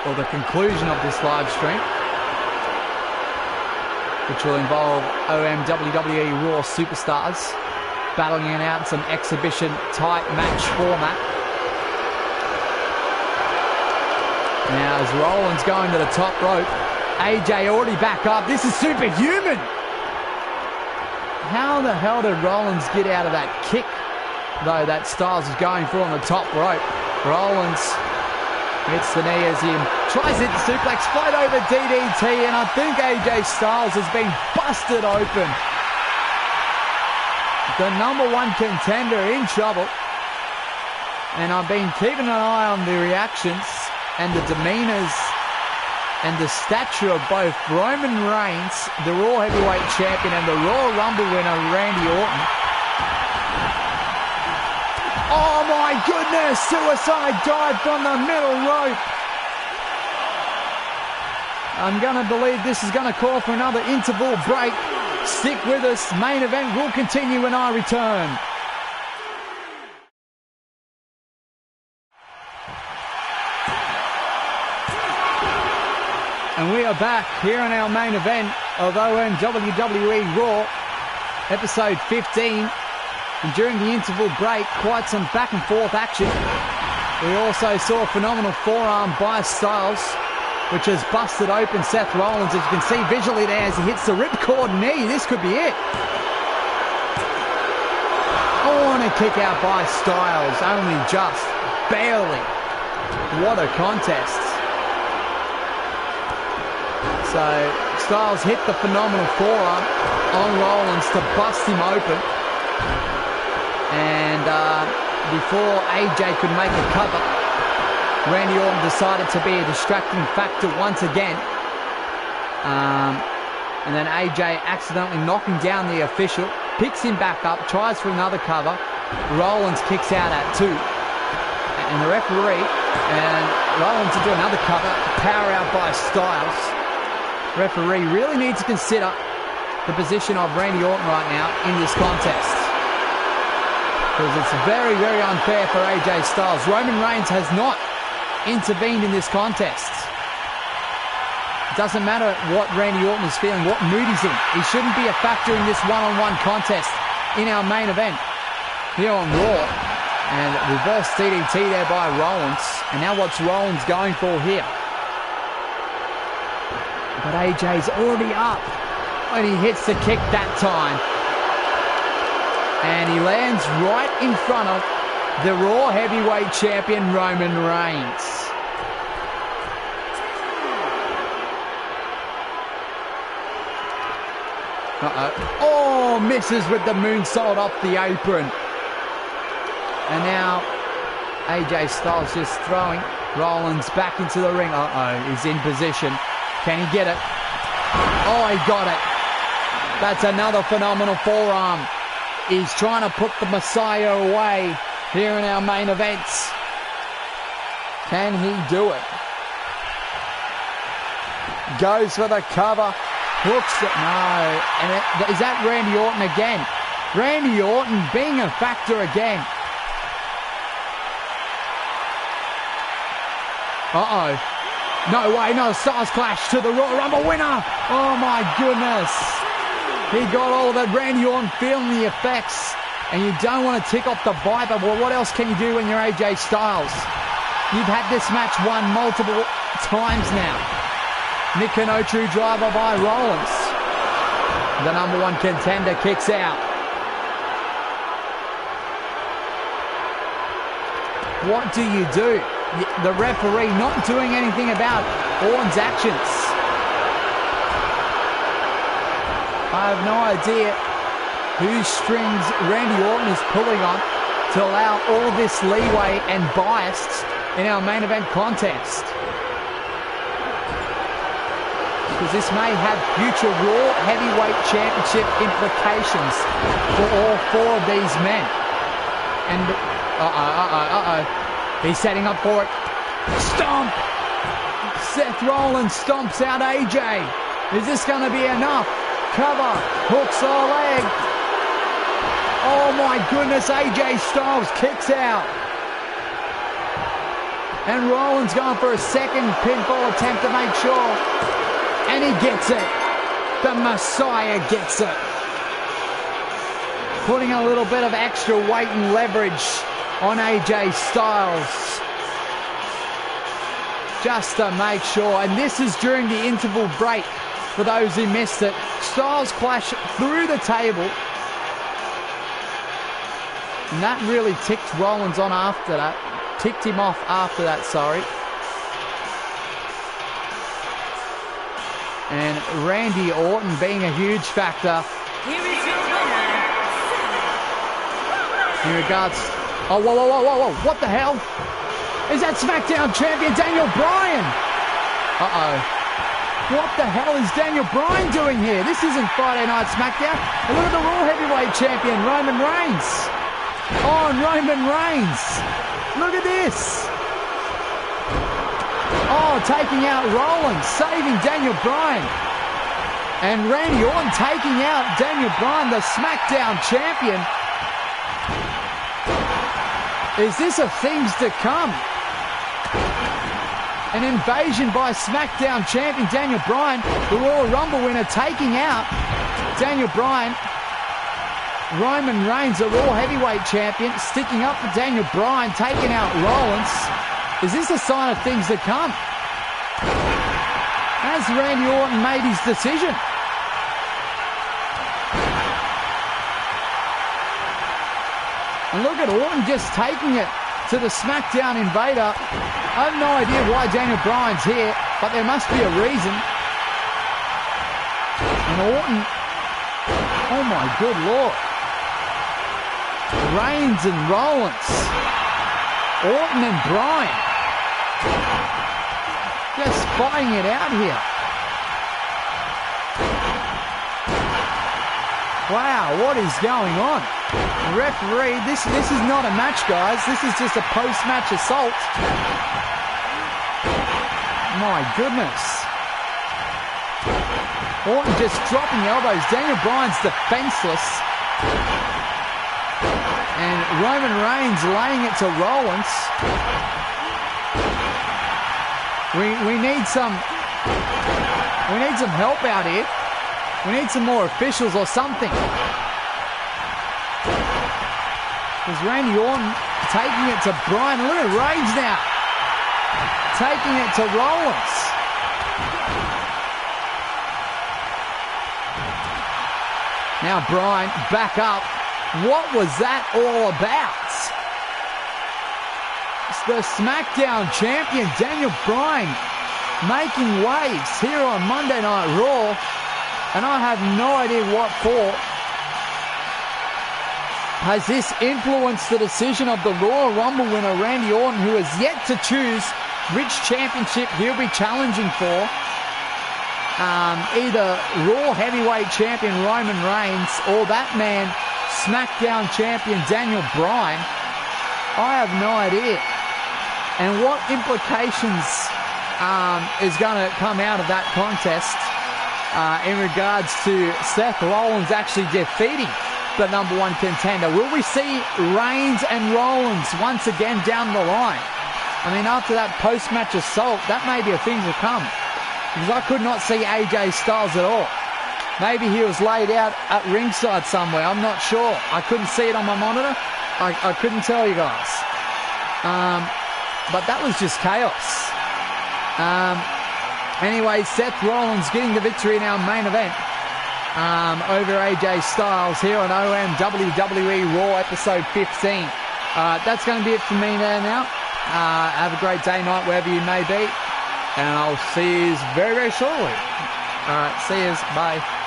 or the conclusion of this live stream, which will involve OM WWE Raw superstars battling it out in some exhibition type match format. Now as Rollins going to the top rope, AJ already back up. This is superhuman. How the hell did Rollins get out of that kick, though, that Styles is going for on the top rope? Rollins hits the knee as he tries it, suplex, float over DDT, and I think AJ Styles has been busted open. The #1 contender in trouble. And I've been keeping an eye on the reactions and the demeanors and the stature of both Roman Reigns, the Raw Heavyweight Champion, and the Royal Rumble winner, Randy Orton. Oh my goodness, suicide dive from the middle rope. I'm going to believe this is going to call for another interval break. Stick with us. Main event will continue when I return. And we are back here in our main event of OM WWE Raw, episode 15. And during the interval break, quite some back and forth action. We also saw a phenomenal forearm by Styles, which has busted open Seth Rollins, as you can see visually there as he hits the ripcord knee. This could be it. Oh, and a kick out by Styles, only just, barely. What a contest. So Styles hit the phenomenal forearm on Rollins to bust him open. And before AJ could make a cover, Randy Orton decided to be a distracting factor once again. And then AJ accidentally knocking down the official, picks him back up, tries for another cover. Rollins kicks out at 2. And the referee and Rollins to do another cover, power out by Styles. Referee really needs to consider the position of Randy Orton right now in this contest, because it's very, very unfair for AJ Styles. Roman Reigns has not intervened in this contest. It doesn't matter what Randy Orton is feeling, what mood he's in. He shouldn't be a factor in this one-on-one contest in our main event here on Raw. And reverse DDT there by Rollins. And now what's Rollins going for here? But AJ's already up when he hits the kick that time. And he lands right in front of the Raw Heavyweight Champion, Roman Reigns. Oh, misses with the moonsault off the apron. And now AJ Styles just throwing Rollins back into the ring. He's in position. Can he get it? Oh, he got it. That's another phenomenal forearm. He's trying to put the Messiah away here in our main events. Can he do it? Goes for the cover. Hooks it. No. And is that Randy Orton again? Randy Orton being a factor again. Uh-oh. No way, no Stars Clash to the Royal Rumble winner. Oh, my goodness. He got all of it. Randy Orton feeling the effects. And you don't want to tick off the Viper. Well, what else can you do when you're AJ Styles? You've had this match won multiple times now. Nick Kanochu driver by Rollins. The number one contender kicks out. What do you do? The referee not doing anything about Orton's actions. I have no idea whose strings Randy Orton is pulling on to allow all this leeway and bias in our main event contest. Because this may have future Raw Heavyweight Championship implications for all four of these men. And he's setting up for it. Stomp! Seth Rollins stomps out AJ. Is this going to be enough? Cover. Hooks the leg. Oh my goodness, AJ Styles kicks out. And Rollins going for a second pinfall attempt to make sure. And he gets it. The Messiah gets it. Putting a little bit of extra weight and leverage on AJ Styles. Just to make sure. And this is during the interval break for those who missed it. Styles Clash through the table. And that really ticked Rollins on after that. Ticked him off after that, sorry. And Randy Orton being a huge factor. Here is your winner, In regards... Oh, whoa. What the hell? Is that SmackDown champion Daniel Bryan? Uh-oh. What the hell is Daniel Bryan doing here? This isn't Friday Night SmackDown. And look at the Raw Heavyweight Champion, Roman Reigns. Oh, and Roman Reigns. Look at this. Oh, taking out Rollins, saving Daniel Bryan. And Randy Orton taking out Daniel Bryan, the SmackDown champion. Is this of things to come? An invasion by SmackDown champion Daniel Bryan, the Royal Rumble winner, taking out Daniel Bryan. Roman Reigns, the Raw Heavyweight champion, sticking up for Daniel Bryan, taking out Rollins. Is this a sign of things to come? Has Randy Orton made his decision? And look at Orton just taking it to the SmackDown invader. I have no idea why Daniel Bryan's here, but there must be a reason. And Orton, oh my good Lord. Reigns and Rollins. Orton and Bryan. Just fighting it out here. Wow, what is going on? The referee, this is not a match, guys. This is just a post-match assault. My goodness. Orton just dropping elbows. Daniel Bryan's defenseless. And Roman Reigns laying it to Rollins. We need some help out here. We need some more officials or something. There's Randy Orton taking it to Bryan. Look at Reigns now. Taking it to Rollins. Now Bryan back up. What was that all about? It's the SmackDown champion Daniel Bryan making waves here on Monday Night Raw. And I have no idea what for. Has this influenced the decision of the Royal Rumble winner Randy Orton, who has yet to choose which championship he'll be challenging for? Either Raw Heavyweight Champion Roman Reigns or that man, SmackDown Champion Daniel Bryan. I have no idea. And what implications is going to come out of that contest? in regards to Seth Rollins actually defeating the #1 contender. Will we see Reigns and Rollins once again down the line? I mean, after that post-match assault, that may be a thing to come. Because I could not see AJ Styles at all. Maybe he was laid out at ringside somewhere. I'm not sure. I couldn't see it on my monitor. I couldn't tell you guys. But that was just chaos. Anyway, Seth Rollins getting the victory in our main event over AJ Styles here on OM WWE Raw episode 15. That's going to be it for me there now. Have a great day, night, wherever you may be. And I'll see you very, very shortly. All right, see you. Bye.